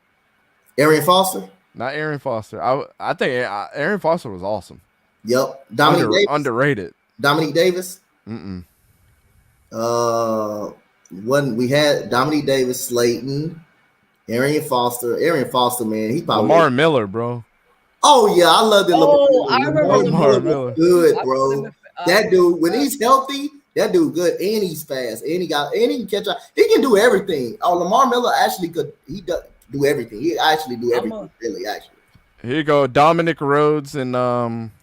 Arian Foster? Not Aaron Foster. I think Aaron Foster was awesome. Yep. Dominique Davis? Underrated. Dominique Davis? Mm-mm. We had Dominique Davis, Slayton, Arian Foster. Arian Foster, man, he probably Lamar Miller, bro. Oh yeah, I love the I remember Lamar Miller. Good, bro. That dude, when he's healthy, that dude good, and he's fast, and he can catch up. He can do everything. Oh, Lamar Miller actually could. He does do everything. He actually do everything. Really, actually. Here you go, Dominic Rhodes and Edgerrin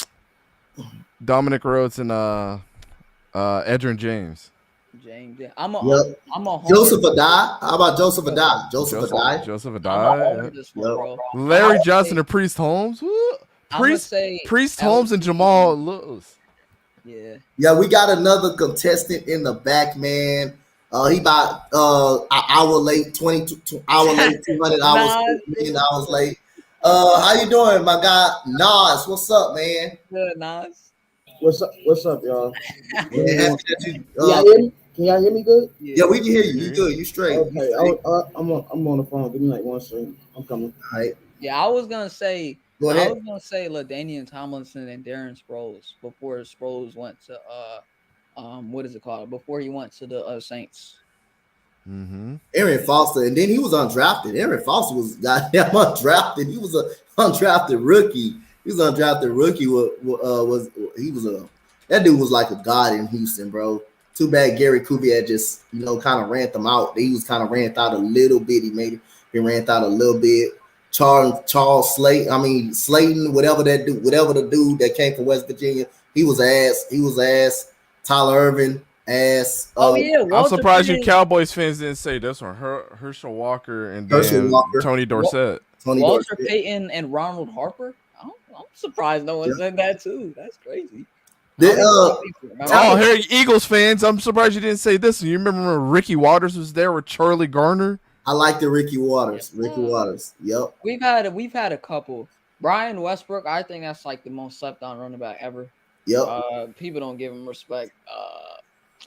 James. Yeah. I'm a Joseph Adai. How about Joseph Adai? Joseph Adai. Yep. Larry Johnson and Priest Holmes. Priest Holmes and Jamal Lewis. Yeah, we got another contestant in the back, man. He about an hour late, 200 hours late. How you doing, my guy? Nas, what's up, man? Good, Nas. What's up, y'all? Can y'all hear me good? Yeah, we can hear you. You good? You straight? Okay, I'm on the phone. Give me like 1 second. I'm coming. All right. Yeah, I was gonna say. Go ahead. I was gonna say LaDainian Tomlinson and Darren Sproles before Sproles went to what is it called? Before he went to the Saints. Mm-hmm. Arian Foster, and then he was undrafted. Arian Foster was goddamn undrafted. He was an undrafted rookie. He was an undrafted rookie. That dude was like a god in Houston, bro. Too bad Gary Kubiak just kind of ran them out. He was kind of ran out a little bit. He ran out a little bit. Charles Slayton, whatever the dude that came from West Virginia, he was ass. Tyler Irvin, ass. I'm surprised you Cowboys fans didn't say this one. Herschel Walker and Tony Dorsett. Walter Payton and Ronald Harper. I'm surprised no one said that too. That's crazy. Here, Eagles fans, I'm surprised you didn't say this. You remember when Ricky Waters was there with Charlie Garner? I like the Ricky Waters. Yep. We've had a couple. Brian Westbrook, I think that's like the most slept on running back ever. Yep. People don't give him respect.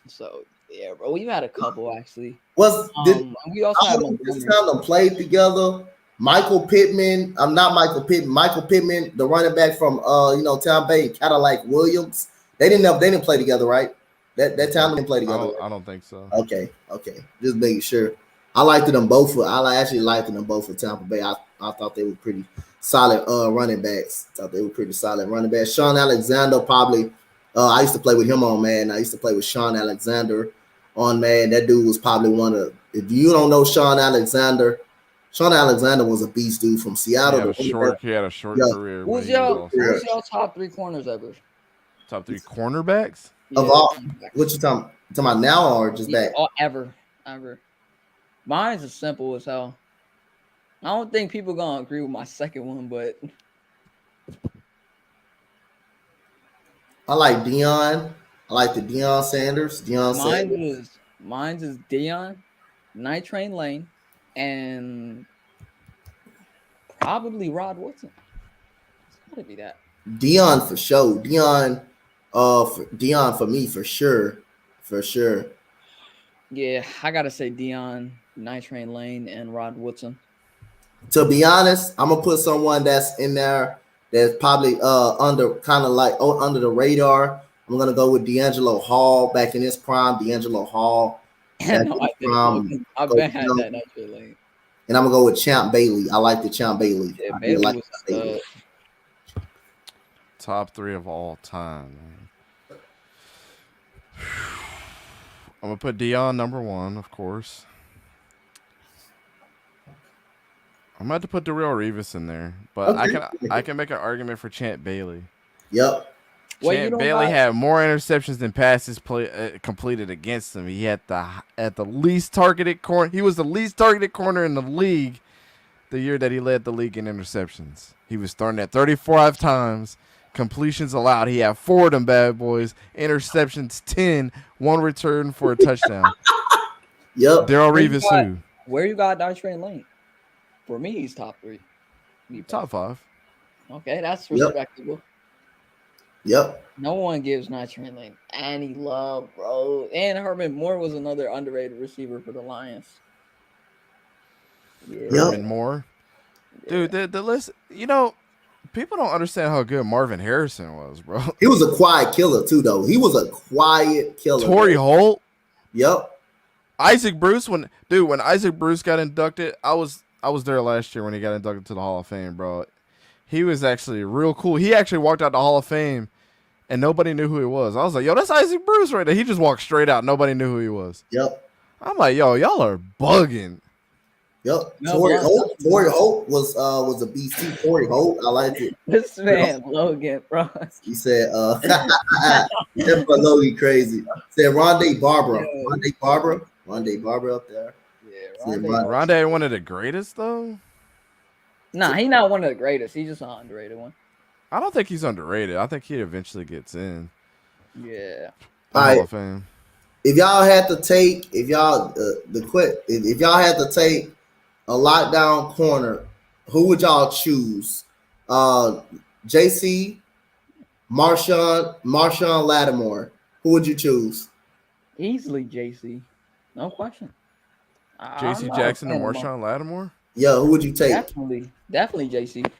So yeah, bro. We've had a couple actually. We also had them played together. Michael Pittman. I'm not Michael Pittman. Michael Pittman, the running back from Tampa Bay, Cadillac Williams. They didn't play together, right? That time they didn't play together. I don't think so. Okay. Just making sure. I liked them both. I actually liked them both for Tampa Bay. I thought they were pretty solid running backs. Sean Alexander probably. I used to play with him on Madden. I used to play with Sean Alexander on Madden. That dude was probably one of. If you don't know Sean Alexander was a beast dude from Seattle. He had a short career. Who's y'all top 3 corners ever? Top 3 cornerbacks? Of all, what you talking about now or just back? Ever. Mine's as simple as hell. I don't think people gonna agree with my second one, but I like Deion. I like the Deion Sanders. Mine's is Deion, Night Train Lane, and probably Rod Woodson. It's gotta be that. Deion for sure. Deion for me for sure. Yeah, I gotta say Deion, Night Train Lane, and Rod Woodson. To be honest, I'm gonna put someone that's in there that's probably under the radar. I'm gonna go with D'Angelo Hall back in his prime. D'Angelo Hall. I've been had that Night Train Lane. And I'm gonna go with Champ Bailey. I like the Champ Bailey. Yeah, Bailey was top 3 of all time. I'm gonna put Deion number 1, of course. I'm about to put Darrelle Revis in there, but Okay. I can make an argument for Champ Bailey. Yep. Well, you Champ don't Bailey got- had more interceptions than passes completed against him. He had the least targeted corner. He was the least targeted corner in the league the year that he led the league in interceptions. He was starting at 35 times. Completions allowed. He had 4 of them bad boys. Interceptions 10. 1 return for a touchdown. Yep. Darrelle Where you Revis got- who? Where you got Dartrain Lane? For me, he's top 3. Top 5. Okay, that's Yep. respectable. Yep. No one gives Dartrain Lane any love, bro. And Herman Moore was another underrated receiver for the Lions. Yeah. Yep. Herman Moore. Dude, the list, people don't understand how good Marvin Harrison was, bro. He was a quiet killer too, though. He was a quiet killer. Torrey Holt. Yep. Isaac Bruce, when Isaac Bruce got inducted, I was there last year when he got inducted to the Hall of Fame, bro. He was actually real cool. He actually walked out the Hall of Fame, and nobody knew who he was. I was like, yo, that's Isaac Bruce right there. He just walked straight out. Nobody knew who he was. Yep. I'm like, yo, y'all are bugging. Yep. No, Torrey bro. Holt. Torrey Holt was a beast too. Torrey Holt. I liked it. This man, Logan, bro. He said, that Logie crazy. Said Rondé Barber. Yeah. Rondé Barber up there. Yeah, Yeah, Rondé. Rondé one of the greatest, though? Nah, he's not one of the greatest. He's just an underrated one. I don't think he's underrated. I think he eventually gets in Yeah. the All Hall right. of Fame. If y'all had to take, if y'all had to take a lockdown corner, who would y'all choose? JC, Marshawn Lattimore. Who would you choose? Easily JC. No question. J.C. Jackson and Marshawn Lattimore? Yeah, who would you take? Definitely JC.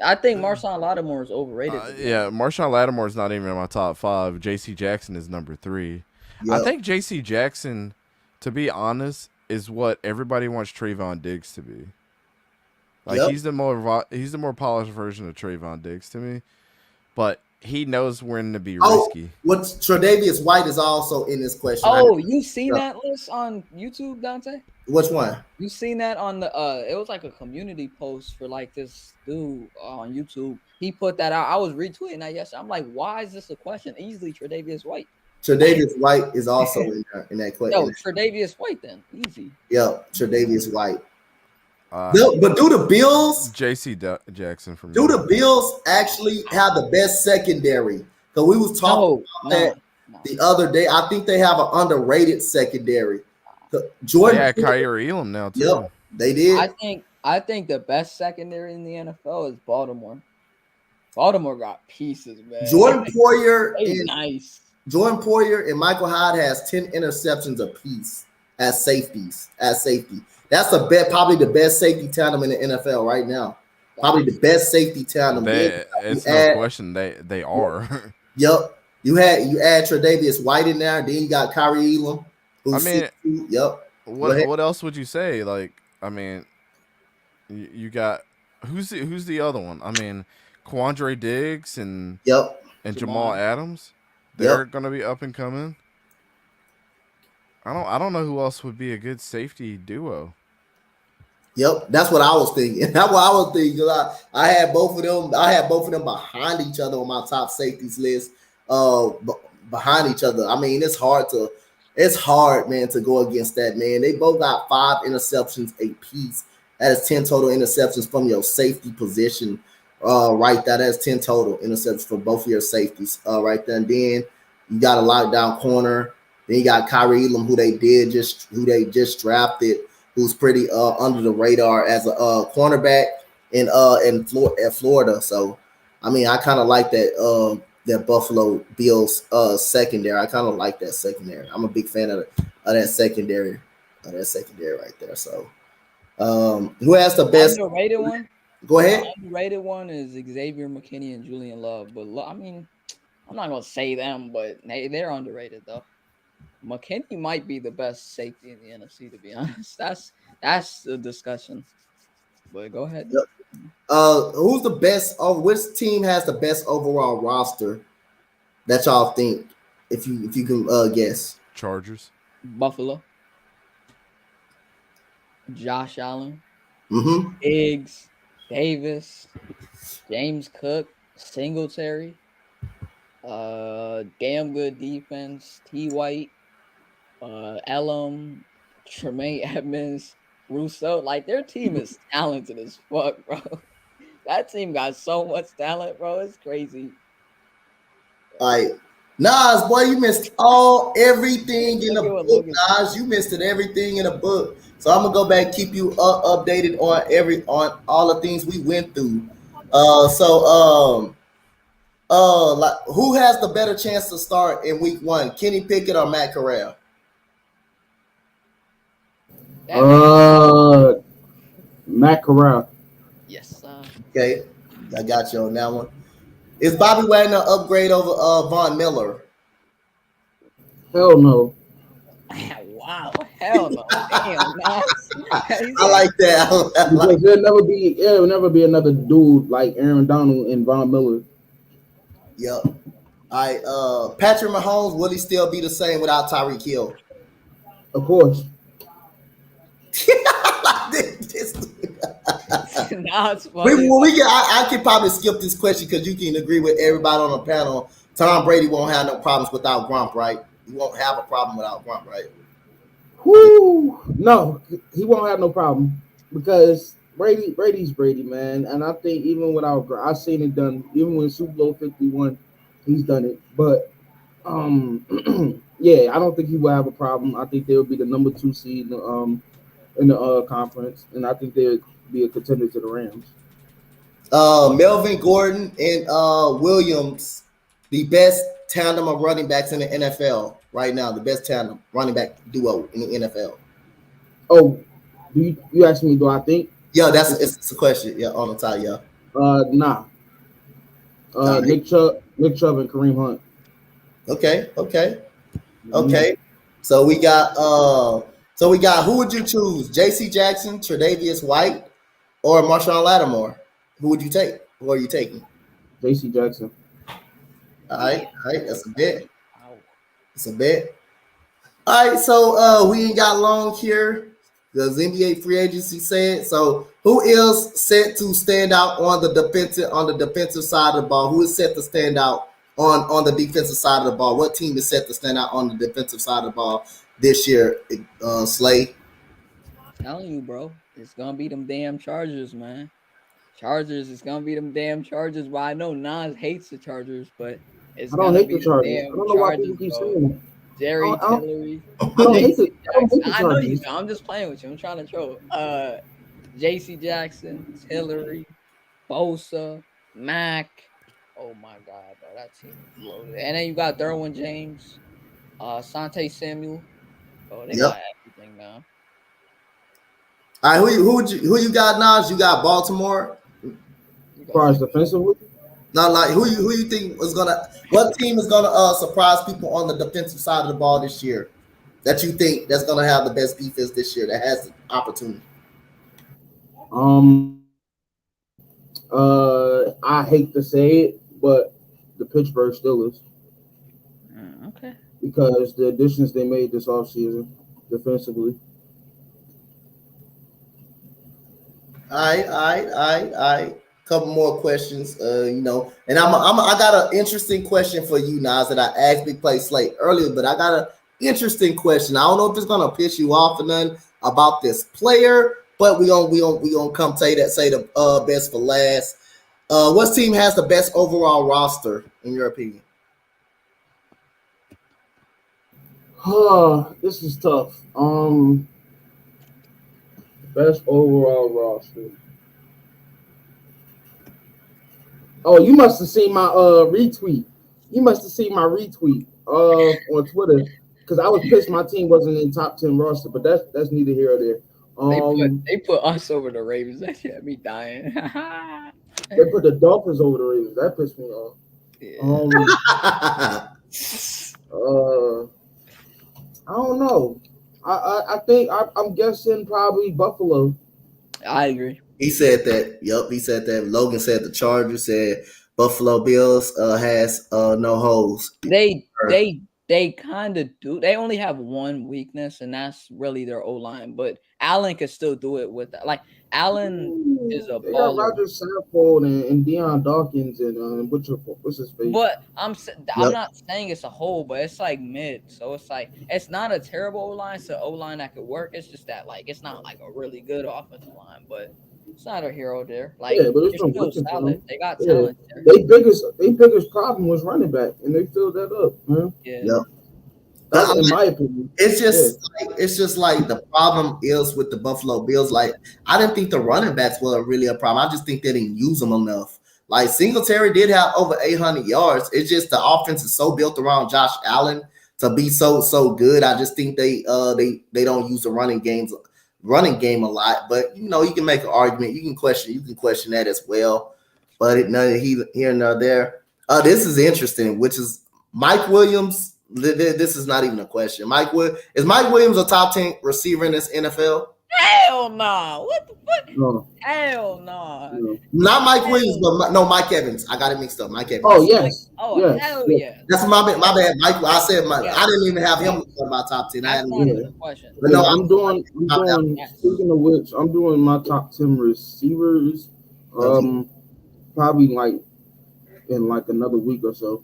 I think Marshawn Lattimore is overrated. Yeah, Marshawn Lattimore is not even in my top 5. J.C. Jackson is number 3. Yep. I think J.C. Jackson, to be honest, is what everybody wants Trayvon Diggs to be. Like Yep. he's the more polished version of Trayvon Diggs to me, but he knows when to be risky. What's Tre'Davious White is also in this question. Oh, you seen that list on YouTube, Donte? Which one? You seen that on the it was like a community post for like this dude on YouTube. He put that out. I was retweeting that yesterday. I'm like, why is this a question? Easily Tre'Davious White. Tre'Davious White is also in that question. No, Tre'Davious White then. Easy. Yeah, Tre'Davious White. But do the Bills? J.C. Jackson for me. Do the Bills actually have the best secondary? Because we was talking about that the other day. I think they have an underrated secondary. Jordan, Yeah, Kyrie Elam now too. Yep, they did. I think the best secondary in the NFL is Baltimore. Baltimore got pieces, man. Jordan Poyer and Michael Hyde has 10 interceptions apiece as safeties. That's probably the best safety tandem in the NFL right now. Probably the best safety tandem. It's no question they are. Yep. You add Tre'Davious White in there, then you got Kyrie Elam. Yep. What else would you say? Like, I mean, you got who's the other one? I mean, Quandre Diggs and Jamal Adams. They're gonna be up and coming. I don't know who else would be a good safety duo. Yep, that's what I was thinking. That's what I was thinking. I had both of them. I had both of them behind each other on my top safeties list. Behind each other. I mean, it's hard, man, to go against that, man. They both got 5 interceptions apiece. That is 10 total interceptions from your safety position. Right there, that's 10 total interceptions for both of your safeties. Right there, and then you got a lockdown corner. Then you got Kyrie Elam, who they just drafted, who's pretty under the radar as a cornerback in Florida. So, I mean, I kind of like that Buffalo Bills secondary. I kind of like that secondary. I'm a big fan of that secondary. Right there. So, who has the best underrated one? Go ahead. The underrated one is Xavier McKinney and Julian Love. But I mean, I'm not gonna say them, but they're underrated though. McKinney might be the best safety in the NFC, to be honest. That's the discussion. But go ahead. Yep. Who's the best? Which team has the best overall roster that y'all think? If you can guess. Chargers. Buffalo. Josh Allen. Mm-hmm. Diggs, Davis, James Cook, Singletary, damn good defense, T. White, Elam, Tremaine Edmonds, Rousseau. Like their team is talented as fuck, bro. That team got so much talent, bro. It's crazy. All right. Nas, boy, you missed everything in Look the at what book, Logan. Nas. You missed it, everything in the book. So I'm gonna go back and keep you updated on all the things we went through. Like who has the better chance to start in week 1? Kenny Pickett or Matt Corral? That man. Matt Corral. Yes, sir. Okay, I got you on that one. Is Bobby Wagner an upgrade over Von Miller? Hell no. Wow. Hell no. Damn, Nas. I like that. Because there'll never be another dude like Aaron Donald and Von Miller. Yep. All right. Patrick Mahomes, will he still be the same without Tyreek Hill? Of course. Nas funny. I can probably skip this question because you can agree with everybody on the panel. Tom Brady won't have no problems without Grump, right? He won't have a problem without Grump, right? Whoo! No, he won't have no problem because Brady's Brady, man. And I think even without I've seen it done. Even when Super Bowl 51, he's done it. But yeah, I don't think he will have a problem. I think they'll be the number 2 seed in the conference, and I think they'll be a contender to the Rams. Melvin Gordon and Williams, the best tandem of running backs in the NFL right now. The best tandem running back duo in the NFL. Oh, you asked me? Do I think? Yeah, it's a question. Yeah, on the top. Yeah. Nah. Right. Nick Chubb and Kareem Hunt. Okay. So we got who would you choose? J.C. Jackson, Tre'Davious White, or Marshawn Lattimore? Who would you take? Who are you taking? J.C. Jackson. All right. That's a bet. It's a bet. All right, so we ain't got long here. The NBA free agency said. So who is set to stand out on the defensive side of the ball? Who is set to stand out on the defensive side of the ball? What team is set to stand out on the defensive side of the ball this year? Slay. Telling you, bro, it's gonna be them damn Chargers, man. Chargers, it's gonna be them damn Chargers. Well, I know Nas hates the Chargers, but it's I don't gonna hate be the Chargers. damn I don't know why Chargers, people keep bro. saying that. Jerry Tillery. I don't hate the I know you Chargers. do. I'm just playing with you. I'm trying to troll. JC Jackson, Tillery, Bosa, Mac. Oh my god, bro. That team is loaded. And then you got Derwin James, Sante Samuel. Oh, they got everything now. All right, who you got, Nas? You got Baltimore. As far as defensively, Not like who you think was gonna? What team is gonna surprise people on the defensive side of the ball this year? That you think that's gonna have the best defense this year? That has the opportunity. I hate to say it, but the Pittsburgh Steelers. Okay. Because the additions they made this offseason defensively. All right. Couple more questions, and I got an interesting question for you, Nas, that I asked Big Play Slate earlier, but I got an interesting question. I don't know if it's gonna piss you off or nothing about this player, but we gonna come say the best for last. What team has the best overall roster in your opinion? This is tough. Best overall roster. Oh, you must have seen my retweet. You must have seen my retweet on Twitter because I was pissed my team wasn't in top 10 roster, but that's neither here or there. They put us over the Ravens. That shit had me dying. They put the Dolphins over the Ravens. That pissed me off. Yeah. I don't know. I think I'm guessing probably Buffalo. I agree. He said that. Yep, he said that. Logan said the Chargers said Buffalo Bills has no holes. They They kind of do. They only have one weakness, and that's really their O-line. But Allen can still do it with that. Like Allen is a They got baller. Roger Saffold and Deion Dawkins and what's his face? But I'm Yep. not saying it's a hole, but it's like mid. So it's like it's not a terrible O-line. It's an O-line that could work. It's just that like it's not like a really good offensive line, but it's not a hero there. Like Yeah, but it's it's no still working for solid. them. They got Yeah. talent there. They biggest problem was running back, and they filled that up, man. Yeah. Yep. That's I in mean, my opinion. it's just like the problem is with the Buffalo Bills. Like I didn't think the running backs were really a problem. I just think they didn't use them enough. Like Singletary did have over 800 yards. It's just the offense is so built around Josh Allen to be so good. I just think they don't use the running game a lot. But you know, you can make an argument. You can question that as well. But none here nor there. This is interesting, which is Mike Williams. This is not even a question. Is Mike Williams a top 10 receiver in this NFL? Hell no! What the fuck? No. Hell no! No. Not Mike Williams, but Mike Evans. I got it mixed up. Mike Evans. Oh yes. Oh yes. hell yes. yeah! That's my bad. Mike. I said Mike. Yeah. I didn't even have him in my top 10. That's not even a question. But no, I'm doing. Yes. Speaking of which, I'm doing my top 10 receivers. Probably like in like another week or so.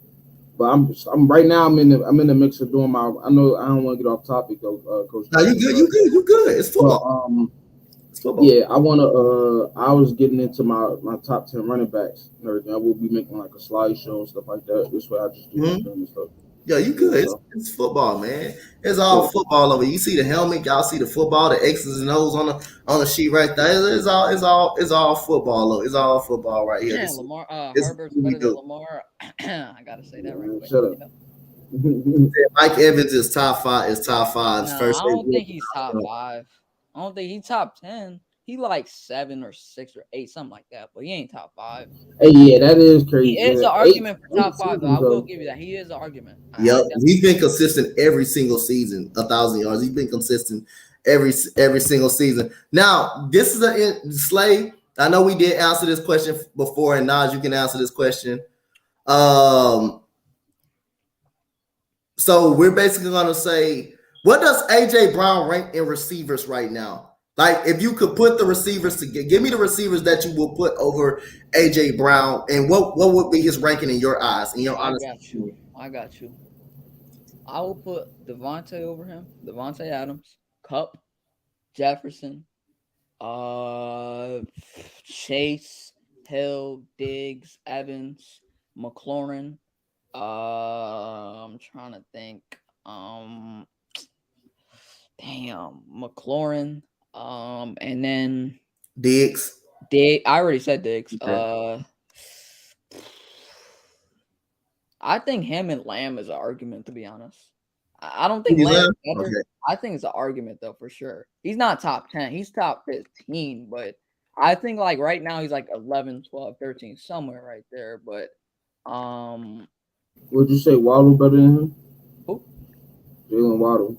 But I'm right now. I'm in the mix of doing my. I know I don't want to get off topic though, Coach. No, you good. You good. It's football. But, it's football. yeah, I want to. I was getting into my top 10 running backs and everything. I will be making like a slideshow and stuff like that. This way, I just do and stuff. Yeah, you good. It's football, man. It's all football over. You see the helmet, y'all see the football, the X's and O's on the sheet right there. It's all football. It's all football right here. Yeah, Lamar Herbert's better than Lamar. I gotta say that right quick. Shut up. Mike Evans is top five. No, I don't think he's top 5. I don't think he's top 10. He like 7 or 6 or 8, something like that. But he ain't top 5. Hey, yeah, that is crazy. He is an argument for top 5, though. I will give you that. He is an argument. Yep, he's been consistent every single season. 1,000 yards. He's been consistent every single season. Now, this is a Slay. I know we did answer this question before, and Naj, you can answer this question. So we're basically gonna say, what does AJ Brown rank in receivers right now? Like, if you could put the receivers together, give me the receivers that you will put over AJ Brown, and what would be his ranking in your eyes? In your honest, I got you. I will put Donte over him. Davante Adams, Kupp, Jefferson, Chase, Hill, Diggs, Evans, McLaurin. I'm trying to think. McLaurin. And then Diggs. I already said Diggs. Okay. I think him and Lamb is an argument, to be honest. I don't think Lamb's better. Okay. I think it's an argument though, for sure. He's not top 10. He's top 15, but I think like right now he's like 11, 12, 13, somewhere right there. But would you say Waddle better than him? Who? Jalen Waddle.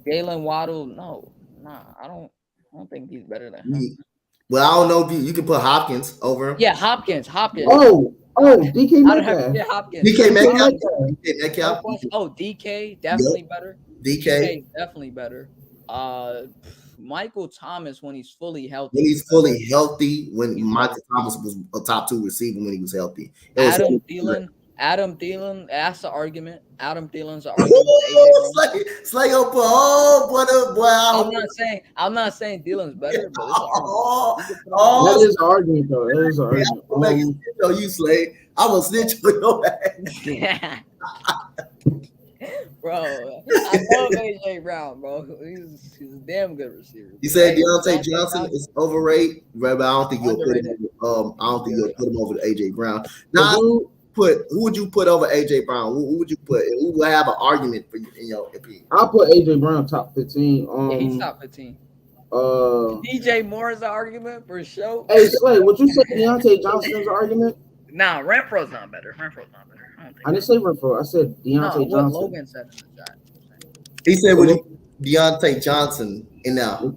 Jalen Waddle, no. Nah, I don't think he's better than him. Well, I don't know if you can put Hopkins over him. Yeah, Hopkins. Oh, DK Metcalf. Hopkins. DK Metcalf. Oh, DK definitely better. DK definitely better. Michael Thomas when he's fully healthy. When Michael Thomas was a top 2 receiver when he was healthy. Adam Thielen, that's the argument. Adam Thielen's an argument. Slay up, boy. I'm not saying Thielen's better, but that is an argument, though. That is an argument. You Slay. I'm gonna snitch on your ass. Yeah. Bro, I love AJ Brown, bro. He's a damn good receiver. You said Deontay Johnson is overrated, but I don't think you'll put him. You'll put him over to AJ Brown. Now, who would you put over AJ Brown? Who would you put? Who would have an argument for you in your opinion? I'll put AJ Brown top 15. Yeah, he's top 15. DJ Moore is an argument for sure. Hey, Slay, would you say Deontay Johnson is an argument? Nah, Renfro's not better. I didn't say Renfro. I said Deontay Johnson. Logan said in the chat. He said, "Would you Deontay Johnson in now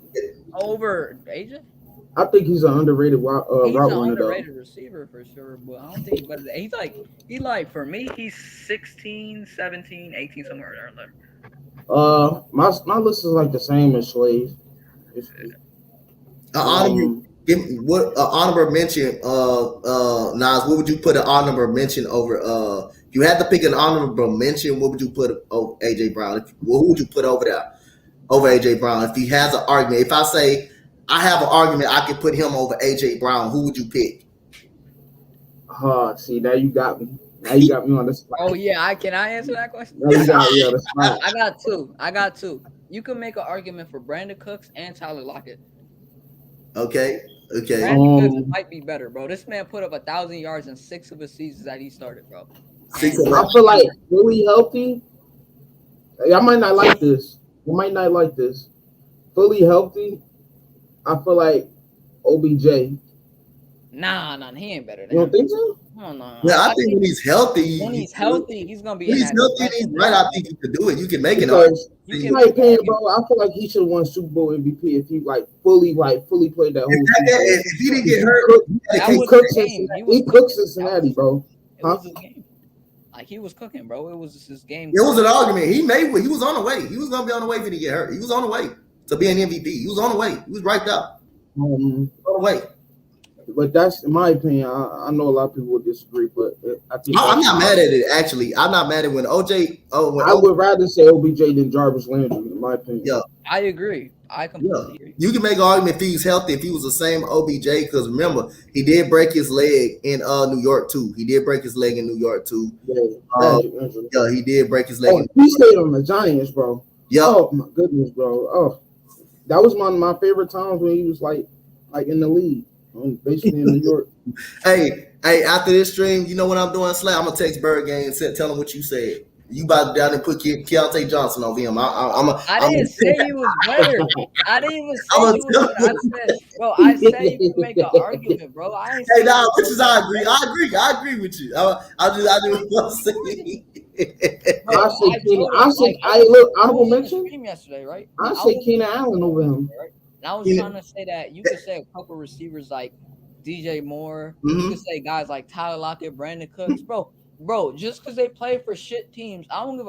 over AJ?" I think he's an underrated He's route an runner though. underrated receiver for sure, but I don't think. But he like for me, he's 16, 17, 18, somewhere around there. My list is like the same as Slade's. Honorable mention, Nas, what would you put an honorable mention over? If you had to pick an honorable mention, what would you put over AJ Brown? Who would you put over there? Over AJ Brown? If he has an argument, if I say I have an argument, I could put him over AJ Brown, who would you pick? See, now you got me. Now you got me on the spot. Oh yeah, can I answer that question? Now you got me on the spot. I got two. You can make an argument for Brandon Cooks and Tyler Lockett. Okay. Brandon Cooks might be better, bro. This man put up 1,000 yards in 6 of his seasons that he started, bro. I feel like fully healthy. I might not like this. Fully healthy, I feel like OBJ. Nah, he ain't better than You don't think so? No. Yeah, I think when he's healthy, he's gonna be. When he's healthy and he's right, I think you could do it. You can make it. In my opinion, bro, I feel like he should have won Super Bowl MVP if he fully played that whole season. If he didn't get hurt, he cooked Cincinnati, bro. It was his game. Like he was cooking, bro. It was his game. It was an argument. He was on the way. He was gonna be on the way if he didn't get hurt. He was on the way to be an MVP. He was on the way. He was right there. On the way. But that's in my opinion. I know a lot of people would disagree, but I think I'm not mad at it. Actually, I'm not mad at when OJ. I would rather say OBJ than Jarvis Landry, in my opinion. Yeah, I agree. I completely agree. You can make an argument if he's healthy, if he was the same OBJ, because remember he did break his leg in New York too. He did break his leg in New York too. Yeah, he did break his leg. He stayed on the Giants, bro. Yeah. Oh my goodness, bro. Oh, that was one of my favorite times when he was like in the league. Basically in New York. Hey, after this stream, you know what I'm doing, Slay? I'm gonna text Bird Gang and tell him what you said. You about to down and put Keontae Johnson over him. I didn't say he was better. I didn't even say he was better. I said you can make an argument, bro. I agree with you. I just want to say. Honorable mention yesterday, right? I said Keenan Allen over him. Right? And I was trying to say that you could say a couple receivers like DJ Moore. Mm-hmm. You could say guys like Tyler Lockett, Brandon Cooks, bro. Just because they play for shit teams, I don't give.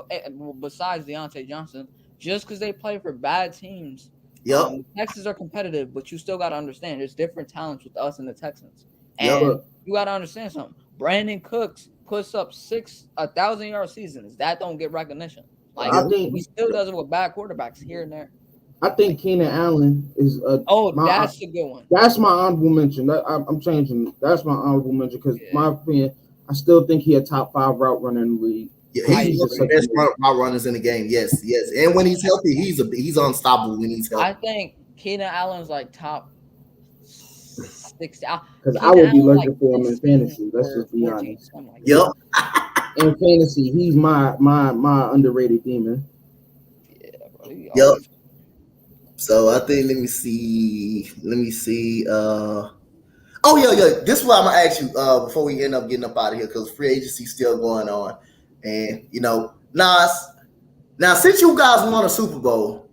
Besides Deontay Johnson, just because they play for bad teams, Texans are competitive, but you still got to understand there's different talents with us and the Texans, and you got to understand something. Brandon Cooks puts up 1,000-yard seasons. That don't get recognition. Like he still does it with bad quarterbacks here and there. I think Keenan Allen is that's a good one. That's my honorable mention. I'm changing. That's my honorable mention because my opinion, I still think he a top 5 route runner in the league. Yeah, he's the best route runners in the game. Yes. And when he's healthy, he's unstoppable when he's healthy. I think Keenan Allen's like top 6. Because I would be looking for him in fantasy. Let's just be honest. In fantasy, he's my underrated demon. Yeah, bro. So I think let me see. This is what I'm gonna ask you before we end up getting up out of here because free agency still going on, and Nas. Now, since you guys won a Super Bowl,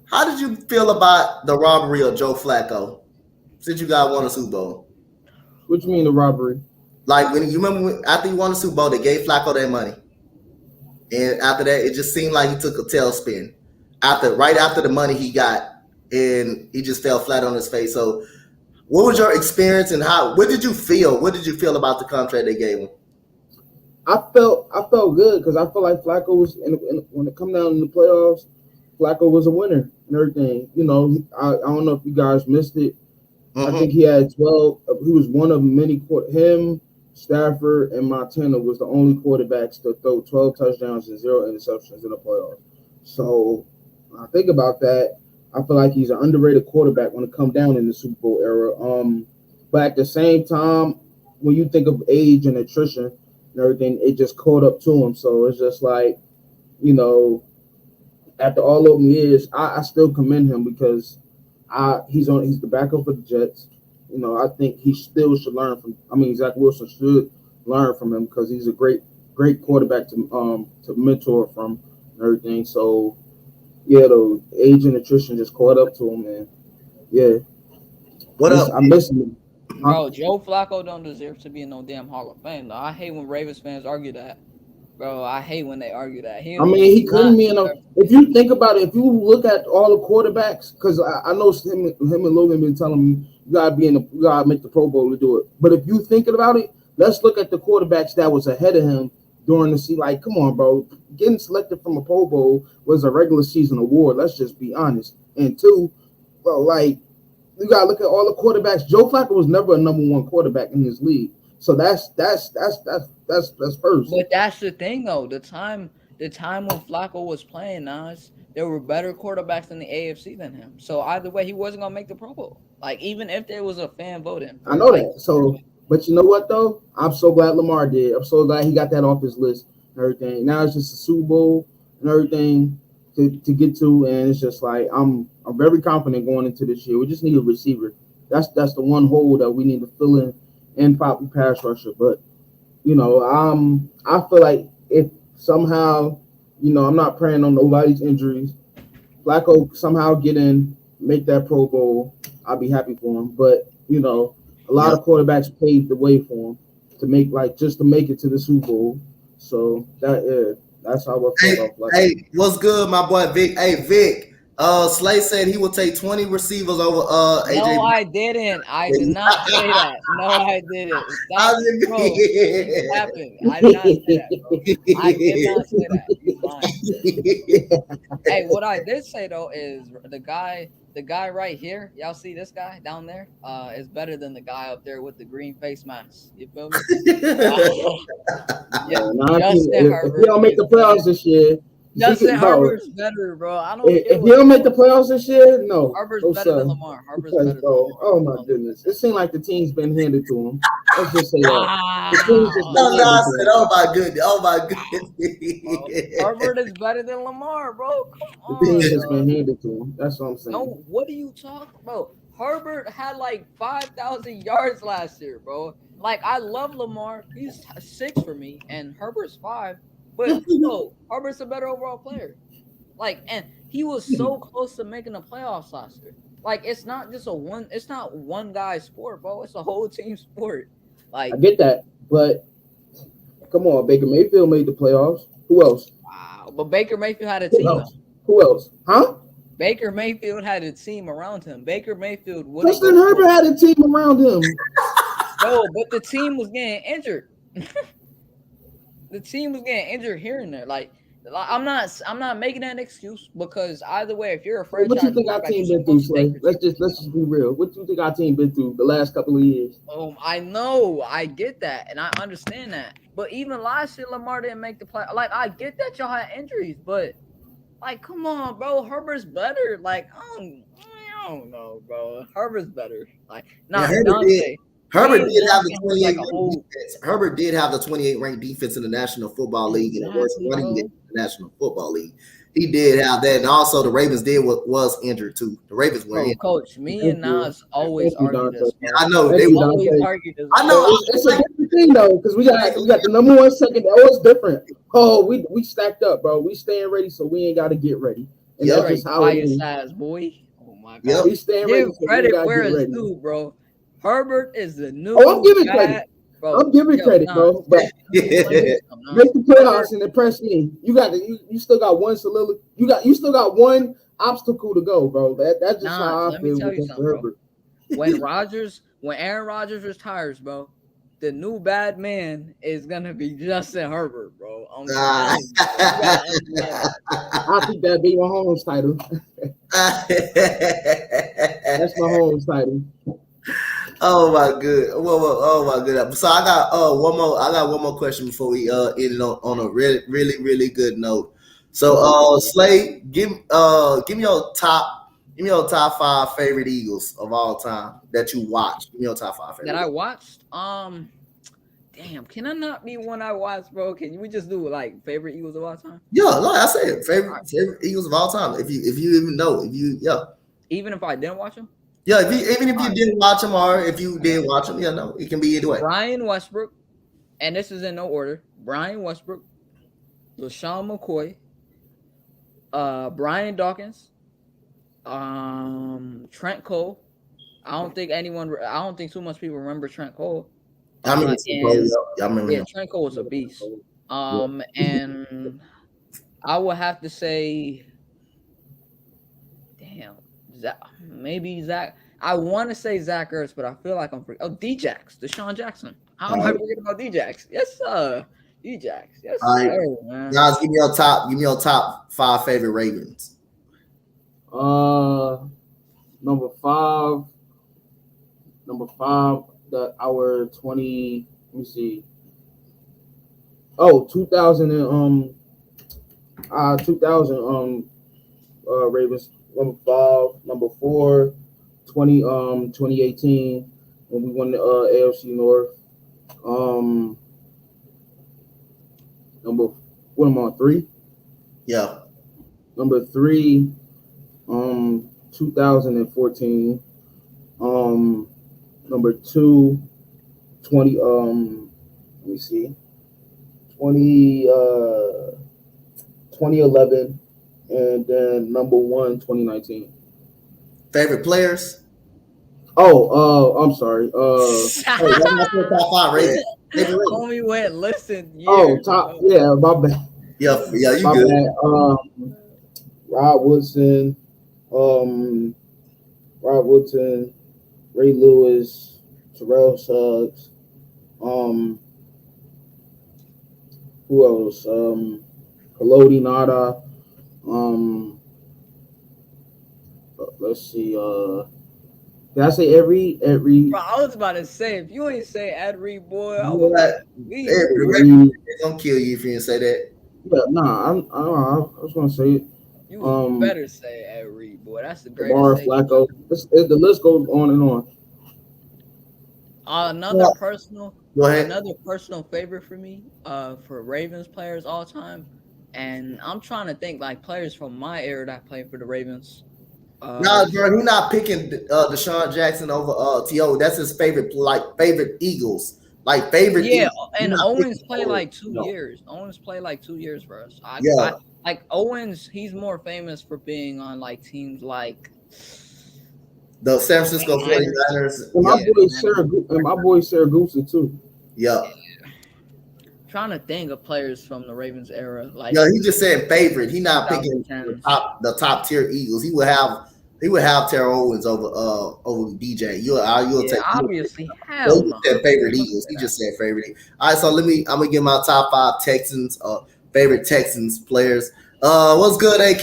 how did you feel about the robbery of Joe Flacco? Since you guys won a Super Bowl, what you mean the robbery? Like when you remember after you won the Super Bowl, they gave Flacco that money, and after that, it just seemed like he took a tailspin. Right after the money he got, and he just fell flat on his face. So, what was your experience and what did you feel? What did you feel about the contract they gave him? I felt good because I felt like Flacco was when it come down in the playoffs, Flacco was a winner and everything. I don't know if you guys missed it. Mm-hmm. I think he had 12. He was one of many. Him, Stafford, and Montana was the only quarterbacks to throw 12 touchdowns and 0 interceptions in the playoffs. So. I think about that. I feel like he's an underrated quarterback when it comes down in the Super Bowl era. But at the same time, when you think of age and attrition and everything, it just caught up to him. So it's just like, after all of them years, I still commend him because he's the backup for the Jets. I think he still should learn from. Zach Wilson should learn from him because he's a great quarterback to mentor from and everything. So. Yeah, the age and attrition just caught up to him, man. Yeah. What up? I'm listening. Bro, Joe Flacco don't deserve to be in no damn Hall of Fame. Though. I hate when Ravens fans argue that. Bro, I hate when they argue that. I mean, he couldn't be in a. If you think about it, if you look at all the quarterbacks, because I know him and Logan been telling me you gotta make the Pro Bowl to do it. But if you thinking about it, let's look at the quarterbacks that was ahead of him during the season. Like, come on, bro, getting selected from a Pro Bowl was a regular season award. Let's just be honest. And two, well, like you gotta look at all the quarterbacks. Joe Flacco was never a number one quarterback in his league. So that's first. But that's the thing, though. The time when Flacco was playing, Nas, there were better quarterbacks in the AFC than him. So either way, he wasn't gonna make the Pro Bowl. Like even if there was a fan voting. I know that. So, but you know what though? I'm so glad Lamar did. I'm so glad he got that off his list and everything. Now it's just a Super Bowl and everything to get to, and it's just like I'm very confident going into this year. We just need a receiver. That's the one hole that we need to fill in, and probably pass rusher. But you know, I feel like if somehow, you know, I'm not praying on nobody's injuries, Flacco somehow get in, make that Pro Bowl, I'll be happy for him. But you know, a lot of quarterbacks paved the way for him to make it to the Super Bowl. So that's how I feel about Flacco. Hey, what's good, my boy Vic? Hey, Vic. Slay said he would take 20 receivers over AJ. No, I didn't. I did not say that. No, I didn't. Stop, bro. It happened. I did not say that, bro. I did not say that. You lying. Hey, what I did say though is the guy right here. Y'all see this guy down there? Is better than the guy up there with the green face mask. You feel me? If he don't make the playoffs this year. Justin Herbert's better, bro. I don't. If he don't make the playoffs this year, no. Herbert's better than Lamar. Herbert's better than Lamar. Oh my goodness! It seemed like the team's been handed to him. Let's just say that. The team's just oh my goodness! Oh my goodness! Herbert is better than Lamar, bro. Come on. The team's just been handed to him. That's what I'm saying. No, what are you talking about? Herbert had like 5,000 yards last year, bro. Like I love Lamar. He's 6 for me, and Herbert's 5. But no, Herbert's a better overall player. Like, and he was so close to making the playoffs last year. Like, it's not just it's not one guy's sport, bro. It's a whole team sport. Like, I get that, but come on, Baker Mayfield made the playoffs. Who else? Wow, but Baker Mayfield had a team. Who else? Huh? Baker Mayfield had a team around him. Baker Mayfield. Justin Herbert had a team around him. No, but the team was getting injured. The team was getting injured here and there. Like I'm not making that an excuse because either way, if you're a franchise, what you think our team been through, Slay? Let's just be real. What do you think our team been through the last couple of years? I know, I get that, and I understand that. But even last year, Lamar didn't make the play. Like I get that y'all had injuries, but like, come on, bro, Herbert's better. Like I don't know, bro. Herbert's better. Like not Donte. Herbert did have the 28 ranked defense. Herbert did have the 28 ranked defense in the National Football League and the worst running in the National Football League. He did have that, and also the Ravens was injured too. The Ravens were injured. Coach, me and Nas always argue this. I know they always argue this. I know it's a different thing though, because we got the number one second. Oh, it's different. Oh, we stacked up, bro. We staying ready, so we ain't got to get ready. And that's just how it is, boy. Oh my God. Yep. We staying ready. Give credit where it's due, bro. Herbert is the new. Oh, I'm giving credit. Bro. I'm giving credit, bro. But make the playoffs and the press in. You still got one soliloquy. You still got one obstacle to go, bro. That's just how I feel with Herbert. When Aaron Rodgers retires, bro, the new bad man is gonna be Justin Herbert, bro. I think that'd be my Mahomes title. That's my Mahomes title. Oh my good. Oh my good. So I got one more question before we end it on a really good note. So Slay, give me your top 5 favorite Eagles of all time that you watched. Give me your top 5 favorite. That I watched? Damn, can I not be one I watched, bro? Can we just do like favorite Eagles of all time? Yeah, like I said, favorite Eagles of all time. If you even know, even if I didn't watch them. Yeah, even if you didn't watch them or if you did watch them, no, it can be either way. Brian Westbrook, and this is in no order. Brian Westbrook, LaShawn McCoy, Brian Dawkins, Trent Cole, I don't think too much people remember Trent Cole. I remember And I remember him. Trent Cole was a beast. And I would have to say, damn, maybe Zach. I want to say Zach Ertz, but I feel like I'm forgetting. Oh, D-Jax, Deshaun Jackson. How am I forgetting about D-Jax? Yes, sir. D-Jax. Yes, sir. Man. Guys, give me your top 5 favorite Ravens. Number five, our 20. Let me see. Oh, 2000 Ravens. Number 5. Number 4, 2018 when we won the AFC North. What am I on 3? Yeah. Number 3, 2014. Number 2, 20. Let me see. 2011, and then number 1, 2019. Favorite players? I'm sorry. Hey, that's my top 5 Ravens. Homie went listen. Top. Yeah, my bad. Yeah, you My good. bad. Rod Woodson, Ray Lewis, Terrell Suggs, who else? Haloti Nada. Let's see. Did I say every? Bro, I was about to say, if you ain't say Ed Reed, boy, I was gonna kill you if you didn't say that. Yeah, nah, I was gonna say it. You better say Ed Reed, boy. That's the greatest. Lamar Flacco. The list goes on and on. Another personal favorite for me, for Ravens players all time, and I'm trying to think like players from my era that played for the Ravens. Nah, bro, he's not picking Deshaun Jackson over T.O. That's his favorite Eagles. Like favorite. Yeah, Eagles. and Owens played like 2 years. Owens played like 2 years for us. Like Owens, he's more famous for being on like teams like the San Francisco 49ers. And my boy Saragusa too. Yeah. Trying to think of players from the Ravens era. Like he just said favorite. He not picking the top tier Eagles. He would have Terrell Owens over DJ. You'll take obviously hell no. Said favorite Eagles. He just said favorite. All right, so I'm gonna give my top 5 Texans favorite Texans players. What's good, AK?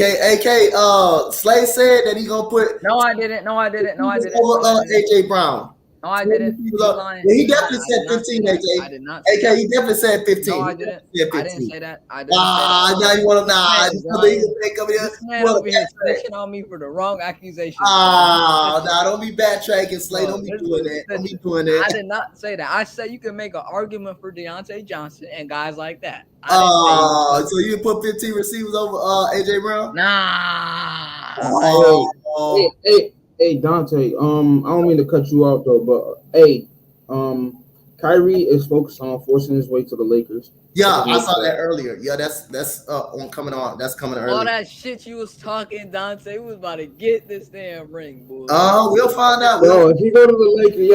Slay said that he gonna put. No, I didn't. Over AJ Brown. No, I didn't. He definitely said 15, AJ. I did not. AK, he definitely said 15. No, I didn't. I didn't say that. Now you want to over here snitching on me for the wrong accusation. Don't be backtracking, Slay. Don't be doing that. I did not say that. I said you can make an argument for Deontay Johnson and guys like that. So you put 15 receivers over AJ Brown? Nah. Hey, Donte, I don't mean to cut you off though, but hey, Kyrie is focused on forcing his way to the Lakers. Yeah, I saw that earlier. Yeah, that's coming on. That's coming early. All that shit you was talking, Donte, was about to get this damn ring, boy. We'll find out. Yo, if you go to the Lakers,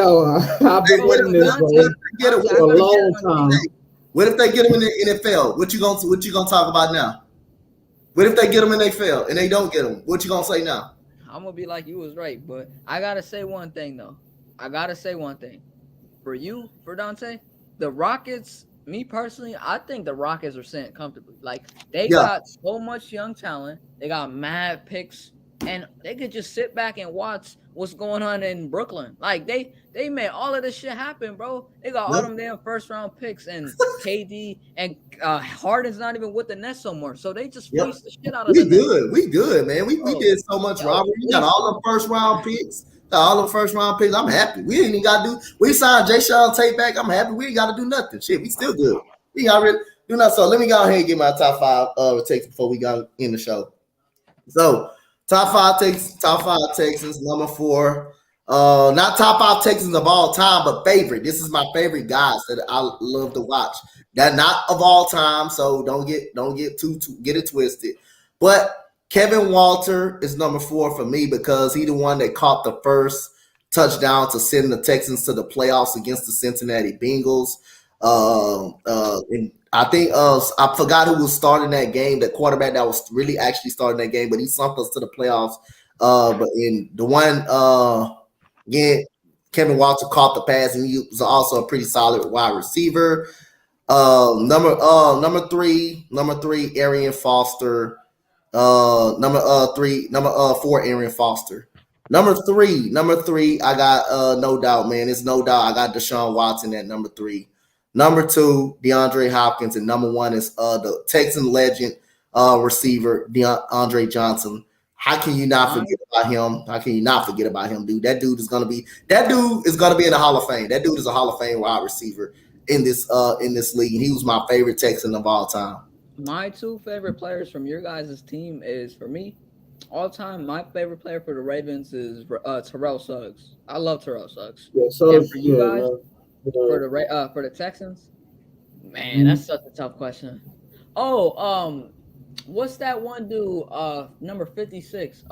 I've been waiting this for a long time. What if they get him in the NFL? What you gonna talk about now? What if they get him and they fail and they don't get him? What you gonna say now? I'm gonna be like, you was right, but I gotta say one thing though. For Donte, the Rockets, me personally, I think the Rockets are sitting comfortably. Like they got so much young talent, they got mad picks, and they could just sit back and watch what's going on in Brooklyn. Like they made all of this shit happen, bro. They got all them damn first round picks, and KD and Harden's not even with the Nets no more. So they just fleeced the shit out of them. We good, man. We did so much robbery. We got all the first round picks. I'm happy. We ain't even got to do. We signed Jay Sean Tate back. I'm happy. We ain't got to do nothing. Shit, we still good. We got to do nothing. So let me go ahead and get my top 5 takes before we go in the show. So top 5 Texans. Number 4. Not top 5 Texans of all time, but favorite. This is my favorite guys that I love to watch. That not of all time, so don't get it twisted. But Kevin Walter is number 4 for me because he the one that caught the first touchdown to send the Texans to the playoffs against the Cincinnati Bengals. And I think I forgot who was starting that game, the quarterback that was really actually starting that game, but he sent us to the playoffs. But in the one again, Kevin Walter caught the pass, and he was also a pretty solid wide receiver. Number three, Arian Foster. Number 4, Arian Foster. Number three, I got no doubt, man. It's no doubt I got Deshaun Watson at number 3. Number 2, DeAndre Hopkins, and number 1 is the Texan legend receiver, DeAndre Johnson. How can you not forget about him? How can you not forget about him, dude? That dude is gonna be in the Hall of Fame. That dude is a Hall of Fame wide receiver in this league. And he was my favorite Texan of all time. My 2 favorite players from your guys' team is, for me, all time, my favorite player for the Ravens is Terrell Suggs. I love Terrell Suggs. Yeah, so for you guys, for the Texans, man, that's such a tough question. Oh, what's that one dude? Number 56.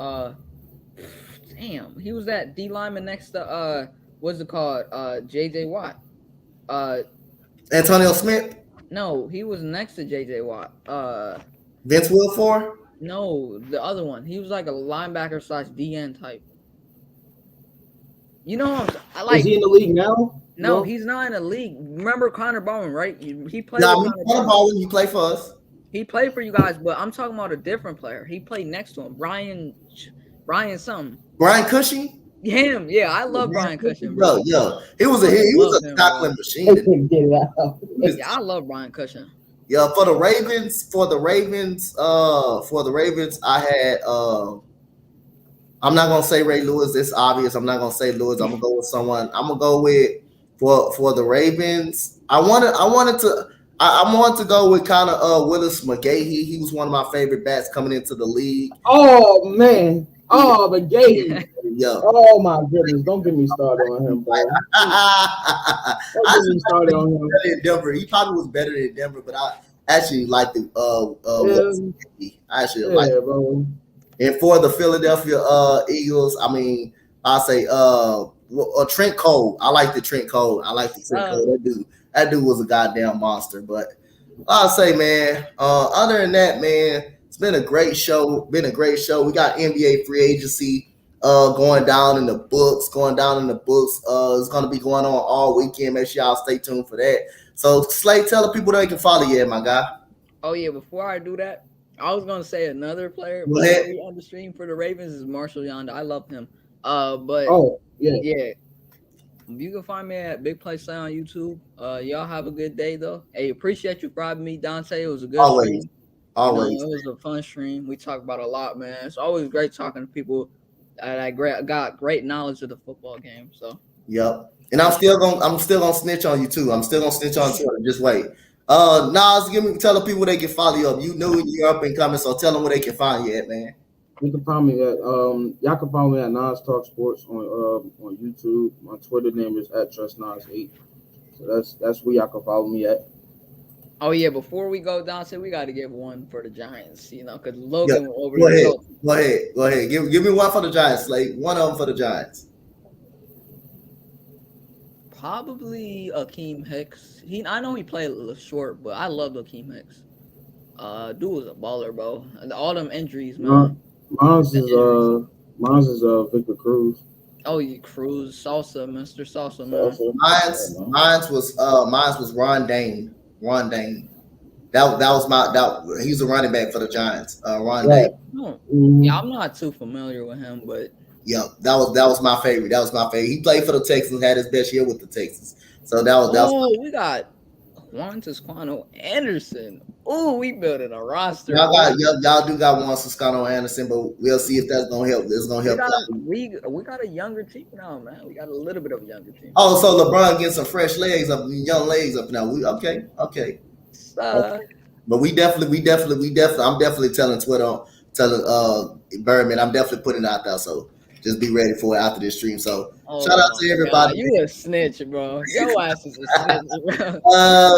Damn, he was that D lineman next to what's it called? JJ Watt. Antonio Smith. No, he was next to JJ Watt. Vince Wilfork. No, the other one. He was like a linebacker / DN type. You know, is he in the league now? No, he's not in the league. Remember Connor Bowen, right? He played. Connor Bowen. He played for us. He played for you guys, but I'm talking about a different player. He played next to him, Brian something. Brian Cushing. Him, yeah, I love Brian Cushing, bro. Yo, he was a tackling machine. Yeah, I love Brian Cushing. Yeah, for the Ravens, I had I'm not gonna say Ray Lewis. It's obvious. I'm not gonna say Lewis. I'm gonna go with someone. I'm gonna go with for the Ravens. I wanted to go with kind of Willis McGahee. He was one of my favorite bats coming into the league. Oh man. Oh, McGahee. Yeah. Oh my goodness! Don't get me started on him, bro. Don't get me started on him. In Denver, he probably was better than Denver, but I actually like the I actually like it. Bro. And for the Philadelphia Eagles, I mean, I say Trent Cole. I like the Trent Cole. That dude was a goddamn monster. But I'll say, man, other than that, man, it's been a great show. We got NBA free agency going down in the books. It's going to be going on all weekend. Make sure y'all stay tuned for that. So, Slay, tell the people they can follow you, my guy. Oh, yeah. Before I do that, I was going to say another player on the stream for the Ravens is Marshall Yonda. I love him. Yeah. You can find me at Big Play Slay on YouTube. Y'all have a good day, though. Hey, appreciate you for having me, Donte. It was a good stream. Always. It was a fun stream. We talk about a lot, man. It's always great talking to people that got great knowledge of the football game. So. Yep. And I'm still gonna snitch on you too. I'm still gonna snitch on Twitter. Just wait. Nas, tell the people they can follow you up. You knew you're up and coming, so tell them where they can find you at, man. You can find me at y'all can follow me at Nas Talk Sports on YouTube. My Twitter name is @TrustNas8. So that's where y'all can follow me at. Oh yeah, before we go down, we got to give one for the Giants, because Logan over Go there. Go ahead. Give me one for the Giants, like one of them for the Giants. Probably Akeem Hicks. I know he played a little short, but I love Akeem Hicks. Dude was a baller, bro. All them injuries, man. Mine's is Victor Cruz. Oh, you Cruz, Salsa, Mr. Salsa, man. Mine's was Ron Dane. Ron Dane. He's a running back for the Giants. Ron Dane. Yeah, I'm not too familiar with him, but yeah, that was my favorite. He played for the Texans, had his best year with the Texans. So that was we got Juan Toscano Anderson. Oh, we building a roster. Y'all do got Juan Toscano Anderson, but we'll see if that's gonna help. It's gonna help. We got a younger team now, man. We got a little bit of a younger team. Oh, so LeBron getting some fresh legs up, young legs up now. Okay. But we definitely. I'm definitely telling Birdman. I'm definitely putting it out there. So just be ready for it after this stream. So shout out to everybody. God, you a snitch, bro. Your ass is a snitch, bro.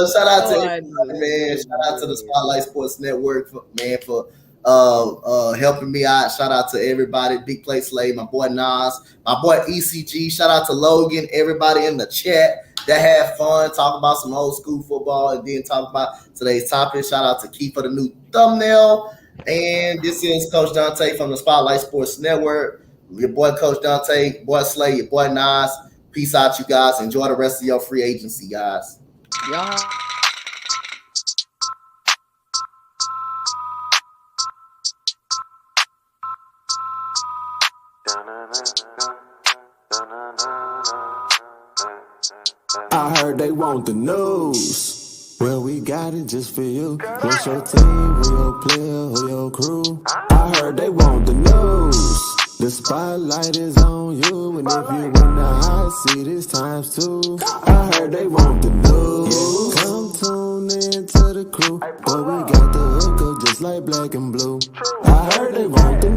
Shout out to everybody, man. Shout out to the Spotlight Sports Network for helping me out. Shout out to everybody. Big Play Slave, my boy Nas, my boy ECG. Shout out to Logan, everybody in the chat that had fun, talk about some old school football, and then talk about today's topic. Shout out to Keith for the new thumbnail. And this is Coach Donte from the Spotlight Sports Network. Your boy Coach Donte, boy Slay, your boy Nas. Peace out, you guys. Enjoy the rest of your free agency, guys. Yeah. I heard they want the news. Well, we got it just for you. What's your team? Who your player? Who your crew? I heard they want the news. The spotlight is on you, and if you win the hot seat, it's times 2. I heard they want the news. Come tune in to the crew, but we got the hook up just like black and blue. I heard they want the